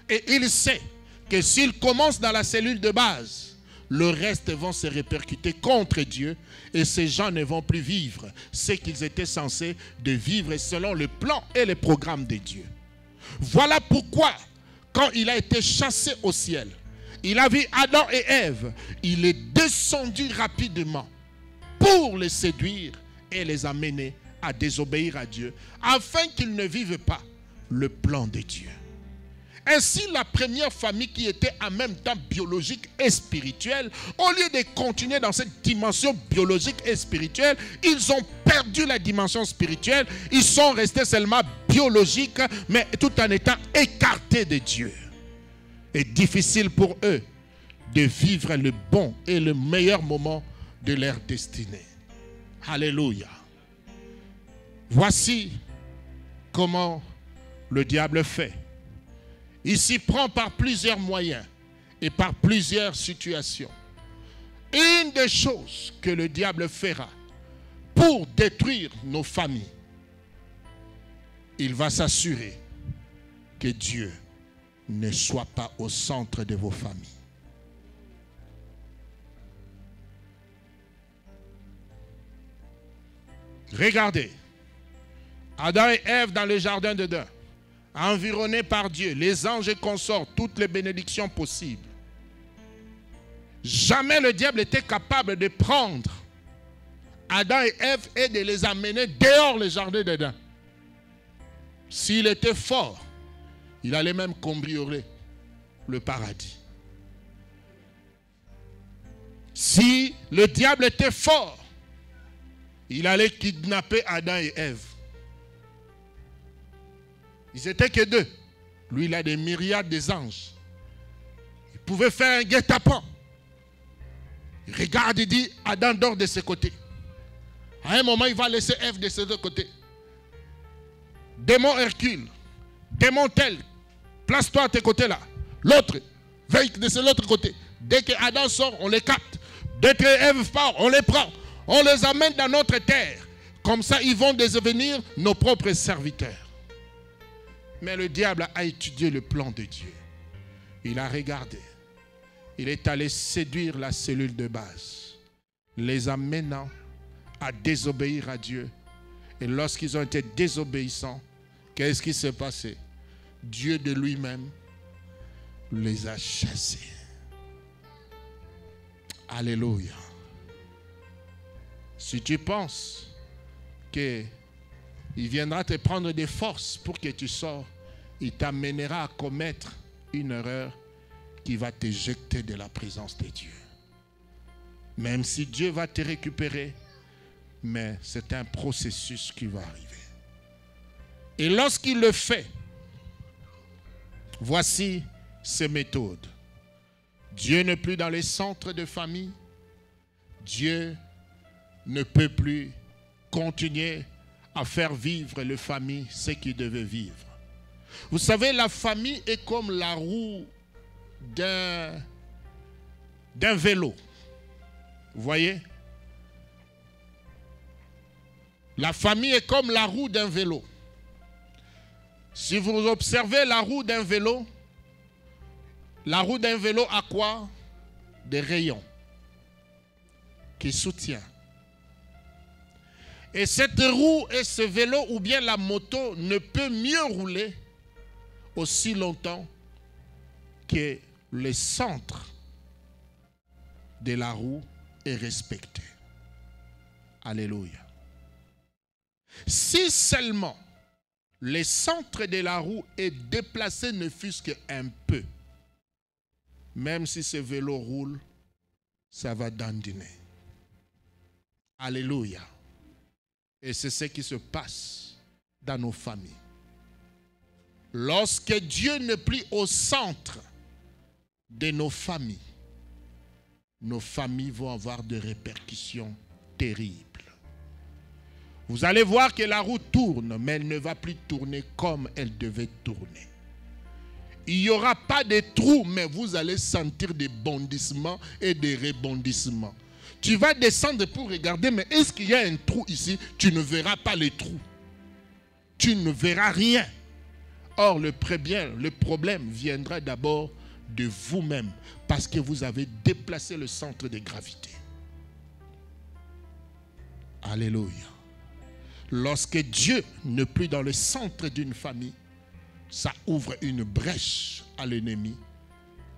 Et il sait que s'il commence dans la cellule de base, le reste vont se répercuter contre Dieu et ces gens ne vont plus vivre ce qu'ils étaient censés de vivre selon le plan et le programme de Dieu. Voilà pourquoi, quand il a été chassé au ciel, il a vu Adam et Ève, il est descendu rapidement pour les séduire et les amener à désobéir à Dieu, afin qu'ils ne vivent pas le plan de Dieu. Ainsi, la première famille qui était en même temps biologique et spirituelle, au lieu de continuer dans cette dimension biologique et spirituelle, ils ont perdu la dimension spirituelle, ils sont restés seulement biologiques, mais tout en étant écartés de Dieu. Et difficile pour eux de vivre le bon et le meilleur moment de leur destinée. Alléluia. Voici comment le diable fait. Il s'y prend par plusieurs moyens et par plusieurs situations. Une des choses que le diable fera pour détruire nos familles, il va s'assurer que Dieu ne soit pas au centre de vos familles. Regardez, Adam et Ève dans le jardin d'Éden, environnés par Dieu, les anges et consorts, toutes les bénédictions possibles. Jamais le diable était capable de prendre Adam et Ève et de les amener dehors le jardin d'Éden. S'il était fort, il allait même cambrioler le paradis. Si le diable était fort, il allait kidnapper Adam et Ève. Ils n'étaient que deux. Lui, il a des myriades d'anges. Il pouvait faire un guet-apens. Il regarde et dit, Adam dort de ce côté. À un moment, il va laisser Ève de ce côté. Démon Hercule, démon tel, place-toi à tes côtés là. L'autre, veille de l'autre côté. Dès que Adam sort, on les capte. Dès que Ève part, on les prend. On les amène dans notre terre. Comme ça, ils vont devenir nos propres serviteurs. Mais le diable a étudié le plan de Dieu. Il a regardé. Il est allé séduire la cellule de base, les amenant à désobéir à Dieu. Et lorsqu'ils ont été désobéissants, qu'est-ce qui s'est passé? Dieu de lui-même les a chassés. Alléluia. Si tu penses qu'il viendra te prendre des forces pour que tu sors, il t'amènera à commettre une erreur qui va te jeter de la présence de Dieu. Même si Dieu va te récupérer, mais c'est un processus qui va arriver. Et lorsqu'il le fait, voici ses méthodes. Dieu n'est plus dans les centres de famille. Dieu ne peut plus continuer à faire vivre les familles ce qu'ils devaient vivre. Vous savez, la famille est comme la roue d'un vélo. Vous voyez? La famille est comme la roue d'un vélo. Si vous observez la roue d'un vélo a quoi? Des rayons qui soutiennent. Et cette roue et ce vélo ou bien la moto ne peut mieux rouler aussi longtemps que le centre de la roue est respecté. Alléluia. Si seulement le centre de la roue est déplacé ne fût-ce qu'un peu, même si ce vélo roule, ça va dandiner. Alléluia. Et c'est ce qui se passe dans nos familles. Lorsque Dieu n'est plus au centre de nos familles vont avoir des répercussions terribles. Vous allez voir que la roue tourne, mais elle ne va plus tourner comme elle devait tourner. Il n'y aura pas de trous, mais vous allez sentir des bondissements et des rebondissements. Tu vas descendre pour regarder, mais est-ce qu'il y a un trou ici? Tu ne verras pas les trous. Tu ne verras rien. Or, le problème viendra d'abord de vous-même, parce que vous avez déplacé le centre de gravité. Alléluia. Lorsque Dieu n'est plus dans le centre d'une famille, ça ouvre une brèche à l'ennemi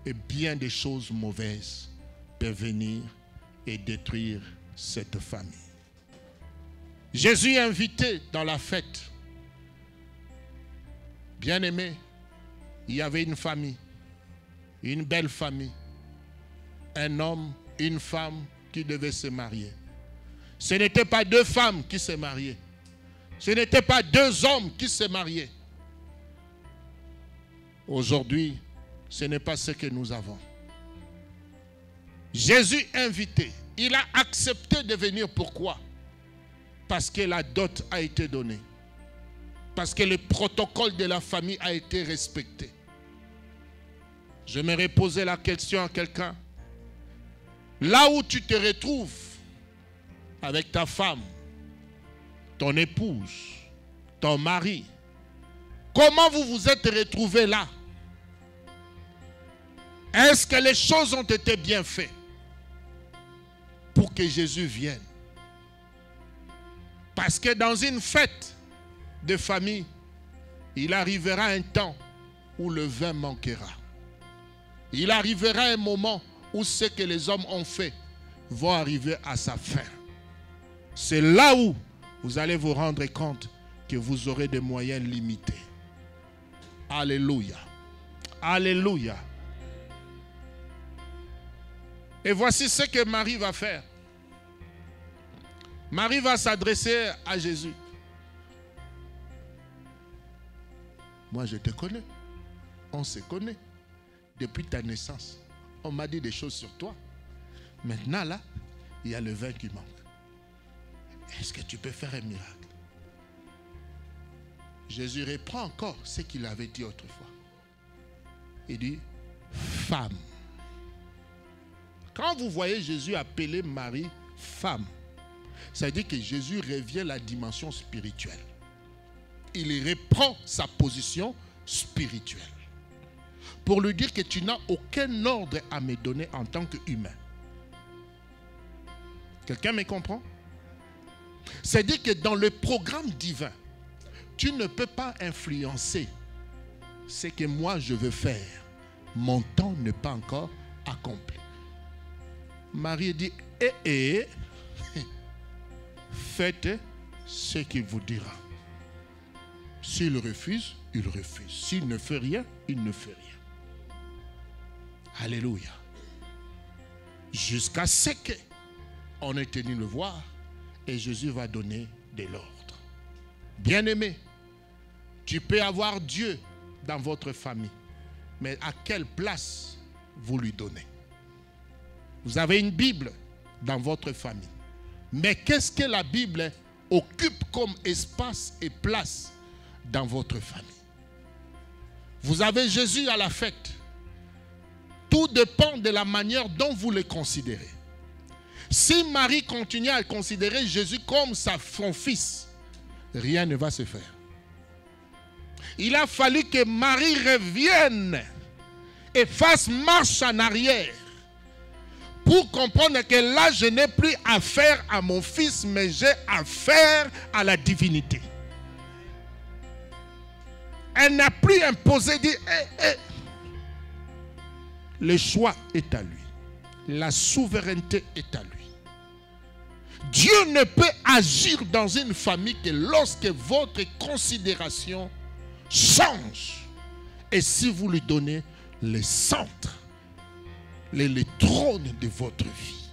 et bien des choses mauvaises peuvent venir et détruire cette famille. Jésus est invité dans la fête. Bien-aimé, il y avait une famille, une belle famille, un homme, une femme qui devaient se marier. Ce n'étaient pas deux femmes qui se mariaient. Ce n'étaient pas deux hommes qui se mariaient. Aujourd'hui, ce n'est pas ce que nous avons. Jésus invité, il a accepté de venir. Pourquoi? Parce que la dot a été donnée. Parce que le protocole de la famille a été respecté. J'aimerais poser la question à quelqu'un. Là où tu te retrouves avec ta femme, ton épouse, ton mari, comment vous vous êtes retrouvés là? Est-ce que les choses ont été bien faites pour que Jésus vienne? Parce que dans une fête de famille, il arrivera un temps où le vin manquera. Il arrivera un moment où ce que les hommes ont fait vont arriver à sa fin. C'est là où vous allez vous rendre compte que vous aurez des moyens limités. Alléluia. Alléluia. Et voici ce que Marie va faire. Marie va s'adresser à Jésus. Moi, je te connais. On se connaît. Depuis ta naissance, on m'a dit des choses sur toi. Maintenant, là, il y a le vin qui manque. Est-ce que tu peux faire un miracle? Jésus reprend encore ce qu'il avait dit autrefois. Il dit, femme. Quand vous voyez Jésus appeler Marie femme, ça veut dire que Jésus revient à la dimension spirituelle. Il reprend sa position spirituelle. Pour lui dire que tu n'as aucun ordre à me donner en tant qu'humain. Quelqu'un me comprend? C'est-à-dire que dans le programme divin, tu ne peux pas influencer ce que moi je veux faire. Mon temps n'est pas encore accompli. Marie dit, faites ce qu'il vous dira. S'il refuse, il refuse. S'il ne fait rien, il ne fait rien. Alléluia. Jusqu'à ce qu'on ait tenu le voir et Jésus va donner de l'ordre. Bien-aimé, tu peux avoir Dieu dans votre famille, mais à quelle place vous lui donnez? Vous avez une Bible dans votre famille, mais qu'est-ce que la Bible occupe comme espace et place dans votre famille? Vous avez Jésus à la fête. Tout dépend de la manière dont vous le considérez. Si Marie continue à considérer Jésus comme son fils, rien ne va se faire. Il a fallu que Marie revienne et fasse marche en arrière pour comprendre que là, je n'ai plus affaire à mon fils, mais j'ai affaire à la divinité. Elle n'a plus imposé, dit, le choix est à lui. La souveraineté est à lui. Dieu ne peut agir dans une famille que lorsque votre considération change. Et si vous lui donnez le centre, le trône de votre vie,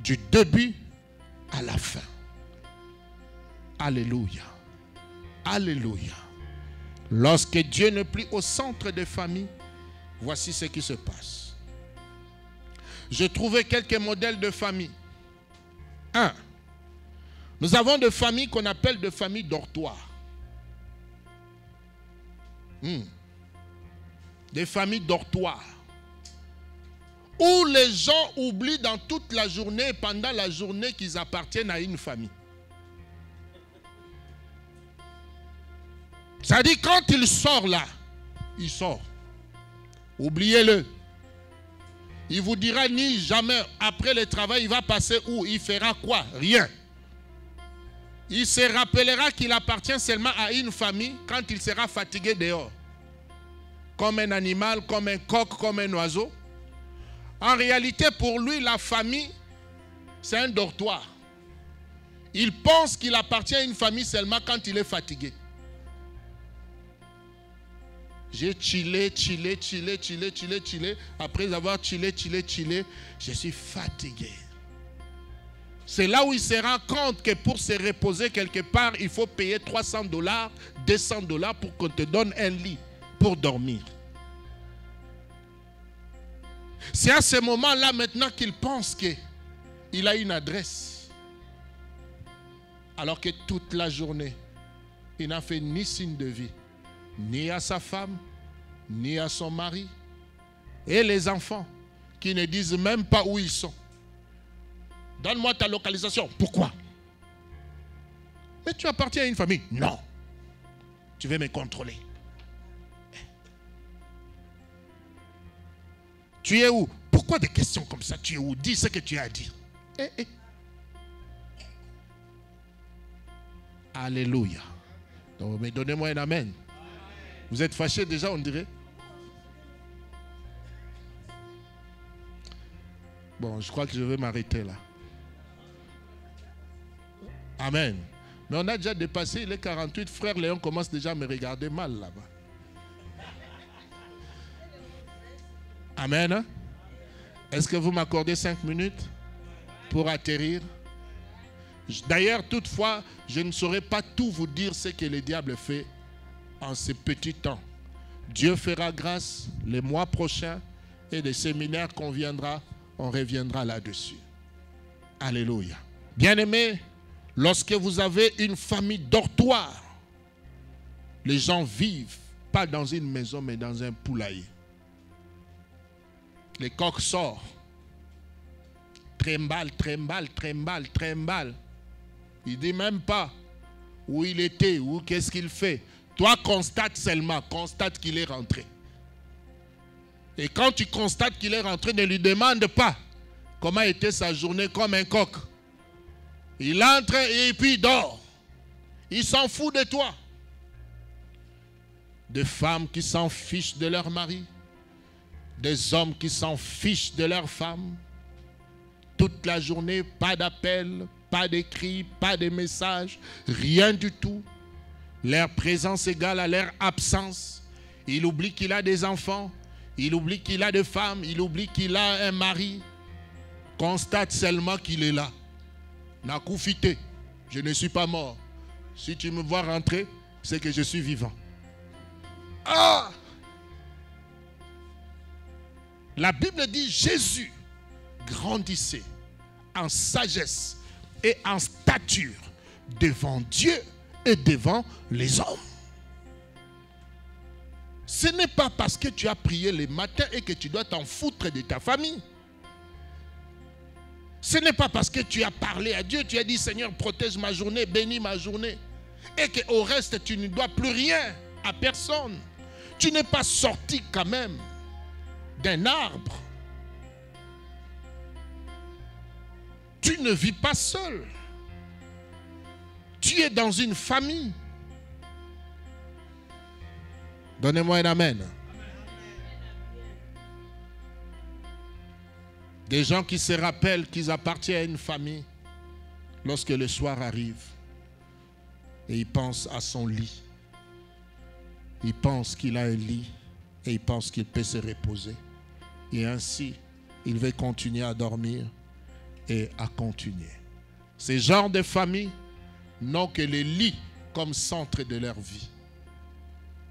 du début à la fin. Alléluia. Alléluia. Lorsque Dieu n'est plus au centre des familles, voici ce qui se passe. J'ai trouvé quelques modèles de famille. 1. Nous avons des familles qu'on appelle des familles dortoirs. Des familles dortoirs. Où les gens oublient dans toute la journée, pendant la journée, qu'ils appartiennent à une famille. Ça dit quand il sort là, il sort. Oubliez-le. Il vous dira ni jamais après le travail, il va passer où? Il fera quoi? Rien. Il se rappellera qu'il appartient seulement à une famille quand il sera fatigué dehors. Comme un animal, comme un coq, comme un oiseau. En réalité, pour lui, la famille, c'est un dortoir. Il pense qu'il appartient à une famille seulement quand il est fatigué. J'ai chillé. Après avoir chillé, je suis fatigué. C'est là où il se rend compte que pour se reposer quelque part, il faut payer $300, $200 pour qu'on te donne un lit pour dormir. C'est à ce moment-là maintenant qu'il pense qu'il a une adresse. Alors que toute la journée, il n'a fait ni signe de vie, ni à sa femme, ni à son mari. Et les enfants qui ne disent même pas où ils sont. Donne-moi ta localisation. Pourquoi? Mais tu appartiens à une famille. Non. Tu veux me contrôler. Tu es où? Pourquoi des questions comme ça? Tu es où? Dis ce que tu as à dire. Alléluia. Donc, mais donnez-moi un amen. Vous êtes fâchés déjà, on dirait? Bon, je crois que je vais m'arrêter là. Amen. Mais on a déjà dépassé les 48. Frère Léon commence déjà à me regarder mal là-bas. Amen. Est-ce que vous m'accordez 5 minutes pour atterrir? D'ailleurs, toutefois, je ne saurais pas tout vous dire ce que le diable fait en ce petit temps. Dieu fera grâce les mois prochains et des séminaires qu'on viendra, on reviendra là-dessus. Alléluia. Bien-aimés, lorsque vous avez une famille dortoir, les gens vivent pas dans une maison mais dans un poulailler. Le coq sort, trimballe. Il ne dit même pas où il était, ou qu'est-ce qu'il fait. Toi, constate seulement, constate qu'il est rentré. Et quand tu constates qu'il est rentré, ne lui demande pas comment était sa journée comme un coq. Il entre et puis il dort. Il s'en fout de toi. Des femmes qui s'en fichent de leur mari. Des hommes qui s'en fichent de leur femme. Toute la journée, pas d'appel, pas d'écrit, pas de message, rien du tout. Leur présence égale à leur absence. Il oublie qu'il a des enfants. Il oublie qu'il a des femmes. Il oublie qu'il a un mari. Constate seulement qu'il est là. Nakoufité, je ne suis pas mort. Si tu me vois rentrer, c'est que je suis vivant. Ah! La Bible dit Jésus grandissait en sagesse et en stature devant Dieu et devant les hommes. Ce n'est pas parce que tu as prié le matin et que tu dois t'en foutre de ta famille. Ce n'est pas parce que tu as parlé à Dieu, tu as dit Seigneur, protège ma journée, bénis ma journée, et qu'au reste, tu ne dois plus rien à personne. Tu n'es pas sorti quand même d'un arbre. Tu ne vis pas seul. Tu es dans une famille. Donnez-moi un amen. Des gens qui se rappellent qu'ils appartiennent à une famille lorsque le soir arrive et ils pensent à son lit. Ils pensent qu'il a un lit et ils pensent qu'il peut se reposer. Et ainsi, il veut continuer à dormir et à continuer. Ces genres de familles n'ont que le lit comme centre de leur vie.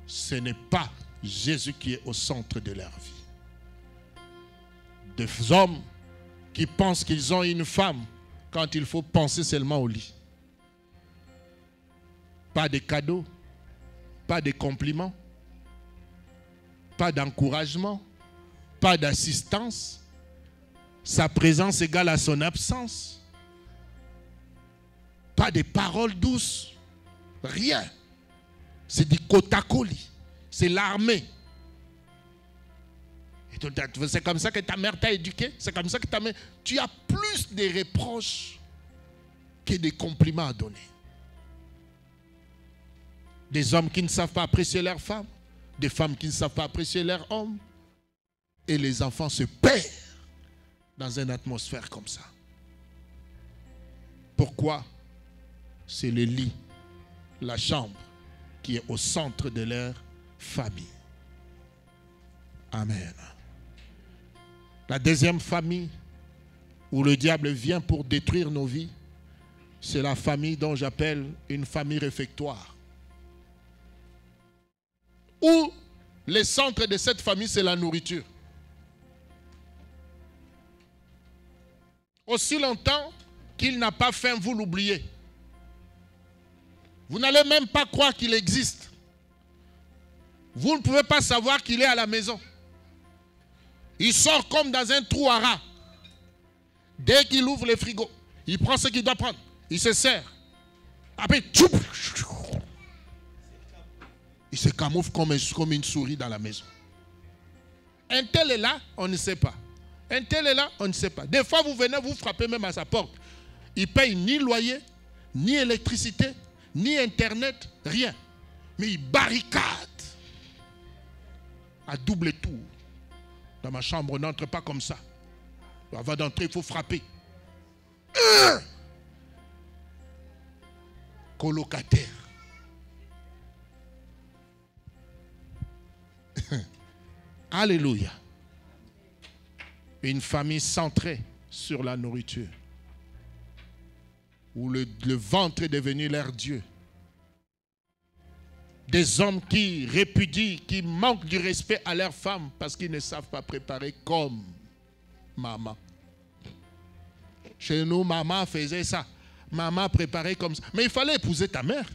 Ce n'est pas Jésus qui est au centre de leur vie. Des hommes qui pensent qu'ils ont une femme quand il faut penser seulement au lit. Pas de cadeaux, pas de compliments, pas d'encouragement, pas d'assistance. Sa présence égale à son absence. Pas de paroles douces, rien. C'est du cotakoli, c'est l'armée. C'est comme ça que ta mère t'a éduqué, c'est comme ça que ta mère... Tu as plus de reproches que des compliments à donner. Des hommes qui ne savent pas apprécier leurs femmes, des femmes qui ne savent pas apprécier leurs hommes, et les enfants se perdent dans une atmosphère comme ça. Pourquoi? C'est le lit, la chambre, qui est au centre de leur famille. Amen. La deuxième famille où le diable vient pour détruire nos vies, c'est la famille dont j'appelle une famille réfectoire. Où le centre de cette famille, c'est la nourriture. Aussi longtemps qu'il n'a pas faim, vous l'oubliez. Vous n'allez même pas croire qu'il existe. Vous ne pouvez pas savoir qu'il est à la maison. Il sort comme dans un trou à rats. Dès qu'il ouvre le frigo, il prend ce qu'il doit prendre. Il se sert. Après, il se camoufle comme une souris dans la maison. Un tel est là, on ne sait pas. Un tel est là, on ne sait pas. Des fois, vous venez, vous frappez même à sa porte. Il ne paye ni loyer, ni électricité, ni internet, rien. Mais il barricade à double tour. Dans ma chambre, on n'entre pas comme ça. Avant d'entrer, il faut frapper. Colocataire. Alléluia. Une famille centrée sur la nourriture. Où le ventre est devenu leur Dieu. Des hommes qui répudient, qui manquent du respect à leurs femmes parce qu'ils ne savent pas préparer comme maman. Chez nous, maman faisait ça. Maman préparait comme ça. Mais il fallait épouser ta mère.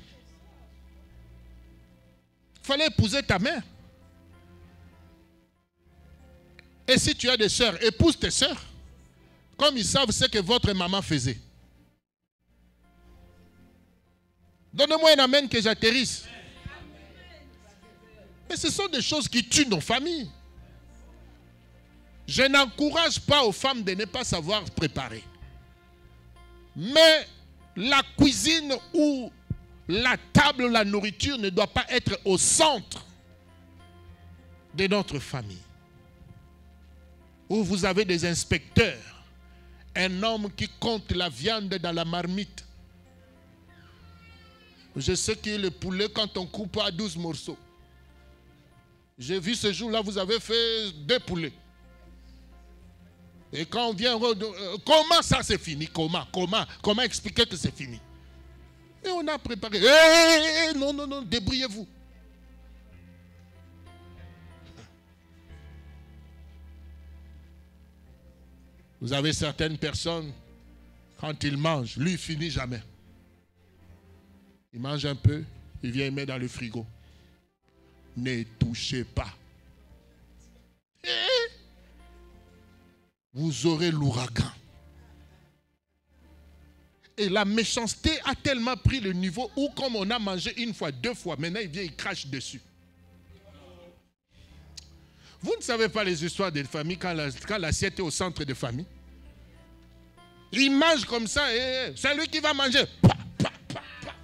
Il fallait épouser ta mère. Et si tu as des sœurs, épouse tes sœurs. Comme ils savent ce que votre maman faisait. Donnez-moi un amen que j'atterrisse. Mais ce sont des choses qui tuent nos familles. Je n'encourage pas aux femmes de ne pas savoir préparer. Mais la cuisine ou la table, la nourriture ne doit pas être au centre de notre famille. Où vous avez des inspecteurs, un homme qui compte la viande dans la marmite. Je sais que le poulet, quand on coupe à 12 morceaux. J'ai vu ce jour-là, vous avez fait 2 poulets. Et quand on vient, comment ça c'est fini? Comment expliquer que c'est fini? Et on a préparé. Non, débrouillez-vous. Vous avez certaines personnes, quand ils mangent, lui, il finit jamais. Il mange un peu, il vient mettre dans le frigo. Ne touchez pas. Vous aurez l'ouragan. Et la méchanceté a tellement pris le niveau où comme on a mangé une fois, deux fois, maintenant il vient, il crache dessus. Vous ne savez pas les histoires des familles quand l'assiette est au centre de famille. Il mange comme ça et c'est lui qui va manger. Pa, pa, pa, pa.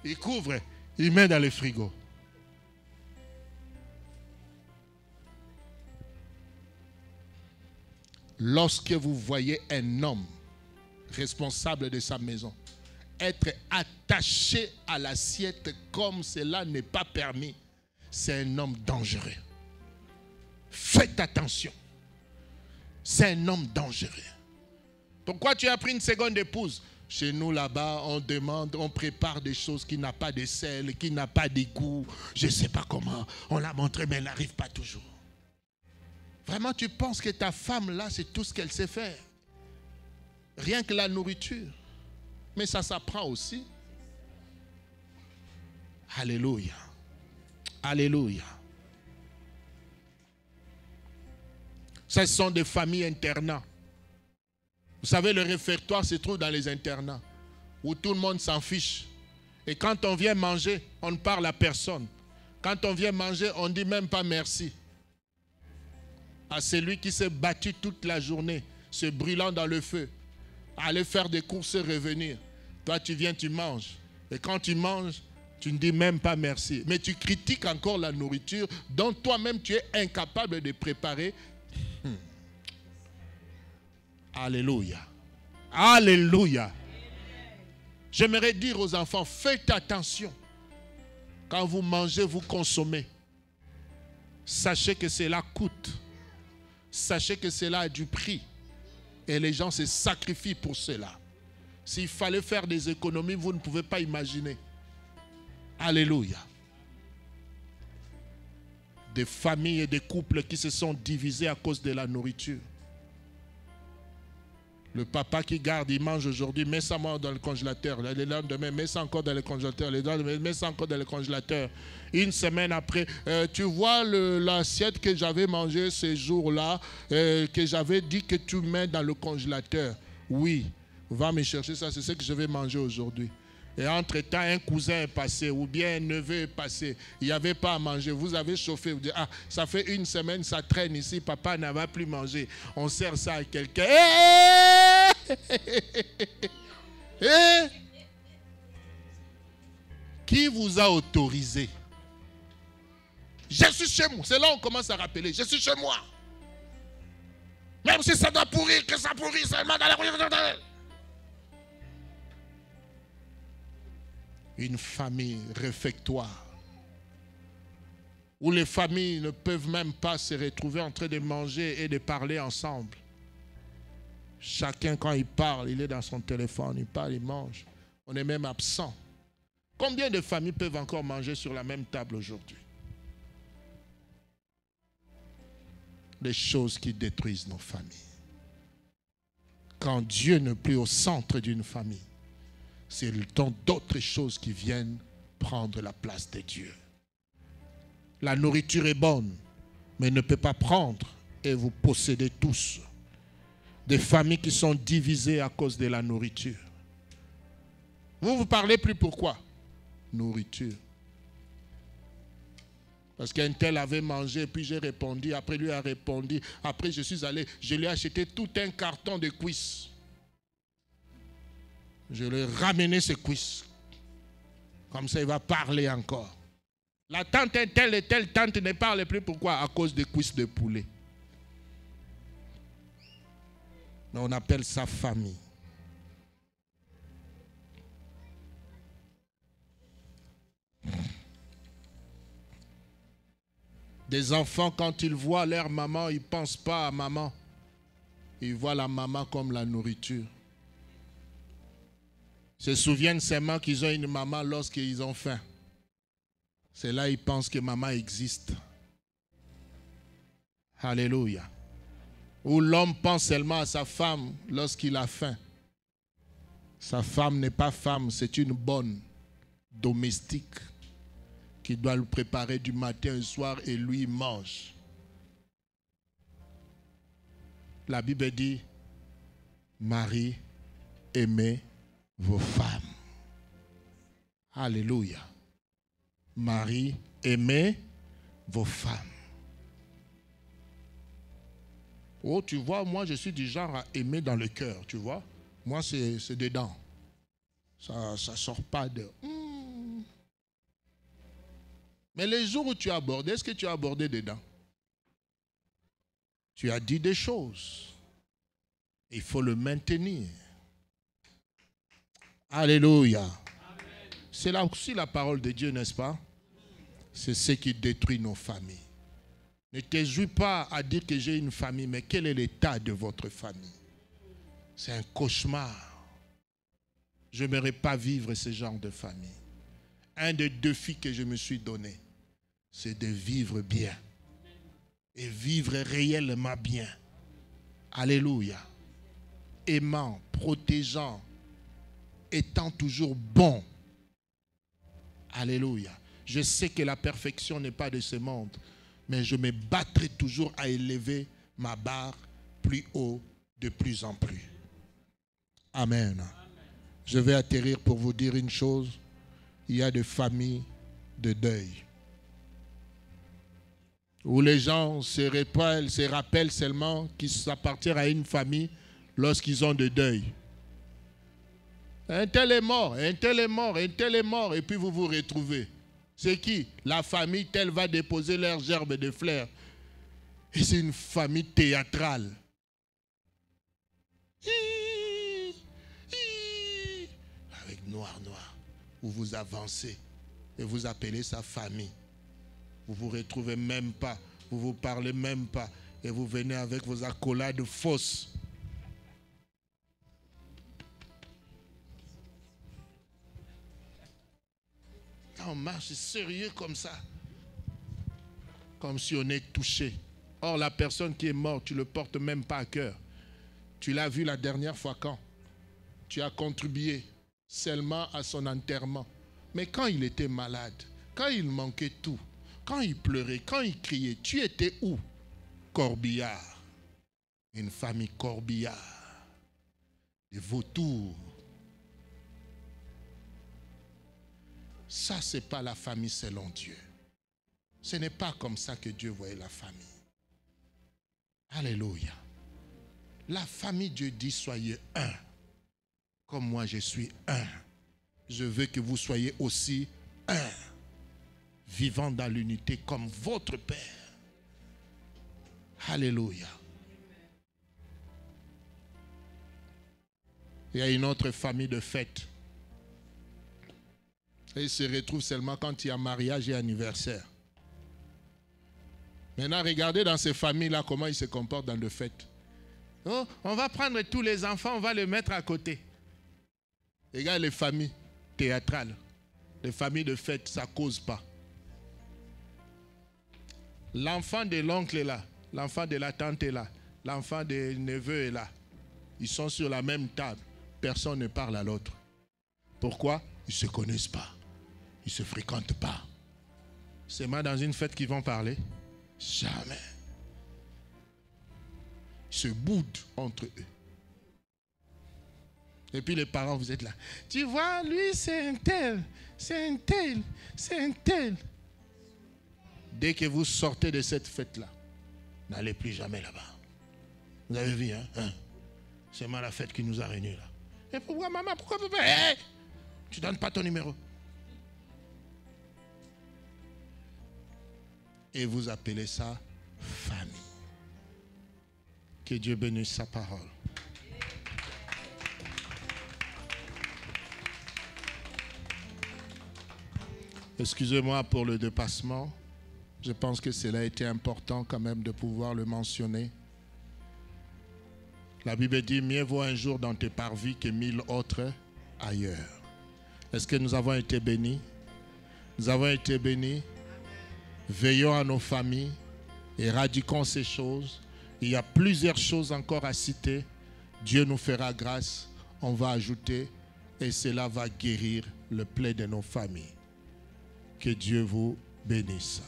Il couvre, il met dans le frigo. Lorsque vous voyez un homme responsable de sa maison être attaché à l'assiette comme cela n'est pas permis, c'est un homme dangereux. Faites attention. C'est un homme dangereux. Pourquoi tu as pris une seconde épouse? Chez nous là-bas, on demande, on prépare des choses qui n'ont pas de sel, qui n'ont pas de goût. Je ne sais pas comment. On l'a montré, mais elle n'arrive pas toujours. Vraiment, tu penses que ta femme là, c'est tout ce qu'elle sait faire? Rien que la nourriture. Mais ça s'apprend aussi. Alléluia. Alléluia. Ce sont des familles internats. Vous savez, le réfectoire se trouve dans les internats, où tout le monde s'en fiche. Et quand on vient manger, on ne parle à personne. Quand on vient manger, on ne dit même pas merci. À celui qui s'est battu toute la journée, se brûlant dans le feu, aller faire des courses et revenir. Toi, tu viens, tu manges. Et quand tu manges, tu ne dis même pas merci. Mais tu critiques encore la nourriture dont toi-même tu es incapable de préparer. Alléluia. Alléluia. J'aimerais dire aux enfants, faites attention. Quand vous mangez, vous consommez. Sachez que cela coûte. Sachez que cela a du prix. Et les gens se sacrifient pour cela. S'il fallait faire des économies, vous ne pouvez pas imaginer. Alléluia. Des familles et des couples qui se sont divisés à cause de la nourriture. Le papa qui garde, il mange aujourd'hui, met ça dans le congélateur. Le lendemain, met ça encore dans le congélateur. Le lendemain, met ça encore dans le congélateur. Une semaine après, tu vois l'assiette que j'avais mangée ce jour-là, que j'avais dit que tu mets dans le congélateur. Oui, va me chercher ça, c'est ce que je vais manger aujourd'hui. Et entre-temps, un cousin est passé, ou bien un neveu est passé. Il n'y avait pas à manger. Vous avez chauffé. Vous dites, ah, ça fait une semaine, ça traîne ici. Papa n'avait plus mangé. On sert ça à quelqu'un. Qui vous a autorisé? Je suis chez moi. C'est là qu'on commence à rappeler. Je suis chez moi. Même si ça doit pourrir, que ça pourrit seulement dans la rue. Une famille réfectoire où les familles ne peuvent même pas se retrouver en train de manger et de parler ensemble. Chacun, quand il parle, il est dans son téléphone, il parle, il mange. On est même absent. Combien de familles peuvent encore manger sur la même table aujourd'hui? Les choses qui détruisent nos familles. Quand Dieu n'est plus au centre d'une famille, c'est le temps d'autres choses qui viennent prendre la place de Dieu. La nourriture est bonne, mais ne peut pas prendre et vous possédez tous. Des familles qui sont divisées à cause de la nourriture. Vous ne parlez plus pourquoi? Nourriture. Parce qu'un tel avait mangé, puis j'ai répondu, après lui a répondu, après je suis allé, je lui ai acheté tout un carton de cuisses. Je lui ai ramené ses cuisses. Comme ça, il va parler encore. La tante telle et telle tante ne parle plus. Pourquoi? À cause des cuisses de poulet. Mais on appelle ça famille. Des enfants, quand ils voient leur maman, ils ne pensent pas à maman. Ils voient la maman comme la nourriture. Se souviennent seulement qu'ils ont une maman lorsqu'ils ont faim. C'est là qu'ils pensent que maman existe. Alléluia. Ou l'homme pense seulement à sa femme lorsqu'il a faim. Sa femme n'est pas femme, c'est une bonne domestique qui doit le préparer du matin au soir et lui mange. La Bible dit, Marie aimait vos femmes. Alléluia. Marie, aimez vos femmes. Oh, tu vois, moi je suis du genre à aimer dans le cœur, tu vois. Moi c'est dedans. Ça ne sort pas de... Mais les jours où tu as abordé, est-ce que tu as abordé dedans? Tu as dit des choses. Il faut le maintenir. Alléluia. C'est là aussi la parole de Dieu, n'est-ce pas? C'est ce qui détruit nos familles. Ne te jouis pas à dire que j'ai une famille, mais quel est l'état de votre famille? C'est un cauchemar. Je n'aimerais pas vivre ce genre de famille. Un des défis que je me suis donné, c'est de vivre bien. Et vivre réellement bien. Alléluia. Aimant, protégeant, étant toujours bon. Alléluia. Je sais que la perfection n'est pas de ce monde, mais je me battrai toujours à élever ma barre plus haut de plus en plus. Amen. Je vais atterrir pour vous dire une chose. Il y a des familles de deuil où les gens se rappellent seulement qu'ils appartiennent à une famille lorsqu'ils ont de deuil. Un tel est mort, un tel est mort, un tel est mort, et puis vous vous retrouvez. C'est qui? La famille telle va déposer leurs gerbes de fleurs. Et c'est une famille théâtrale. Avec noir. Où vous avancez et vous appelez sa famille. Vous ne vous retrouvez même pas, vous ne vous parlez même pas. Et vous venez avec vos accolades fausses. On marche sérieux comme ça. Comme si on est touché. Or, la personne qui est morte, tu ne le portes même pas à cœur. Tu l'as vu la dernière fois quand? Tu as contribué seulement à son enterrement. Mais quand il était malade, quand il manquait tout, quand il pleurait, quand il criait, tu étais où? Corbillard. Une famille corbillard. Des vautours. Ça, ce n'est pas la famille selon Dieu. Ce n'est pas comme ça que Dieu voyait la famille. Alléluia. La famille, Dieu dit, soyez un. Comme moi, je suis un. Je veux que vous soyez aussi un. Vivant dans l'unité comme votre Père. Alléluia. Il y a une autre famille de fête. Et ils se retrouvent seulement quand il y a mariage et anniversaire. Maintenant, regardez dans ces familles-là comment ils se comportent dans les fêtes. Oh, on va prendre tous les enfants, on va les mettre à côté. Regarde les familles théâtrales. Les familles de fête, ça ne cause pas. L'enfant de l'oncle est là. L'enfant de la tante est là. L'enfant des neveux est là. Ils sont sur la même table. Personne ne parle à l'autre. Pourquoi? Ils ne se connaissent pas. Ils ne se fréquentent pas. C'est moi dans une fête qu'ils vont parler? Jamais. Ils se boudent entre eux. Et puis les parents, vous êtes là. Tu vois, lui, c'est un tel. C'est un tel. C'est un tel. Dès que vous sortez de cette fête-là, n'allez plus jamais là-bas. Vous avez vu, hein? C'est moi la fête qui nous a réunis là. Et pourquoi, maman? Pourquoi papa? Hey! Tu ne donnes pas ton numéro. Et vous appelez ça famille. Que Dieu bénisse sa parole. Excusez-moi pour le dépassement. Je pense que cela a été important quand même de pouvoir le mentionner. La Bible dit, mieux vaut un jour dans tes parvis que 1000 autres ailleurs. Est-ce que nous avons été bénis? Nous avons été bénis. Veillons à nos familles, éradiquons ces choses. Il y a plusieurs choses encore à citer. Dieu nous fera grâce. On va ajouter et cela va guérir le plaie de nos familles. Que Dieu vous bénisse.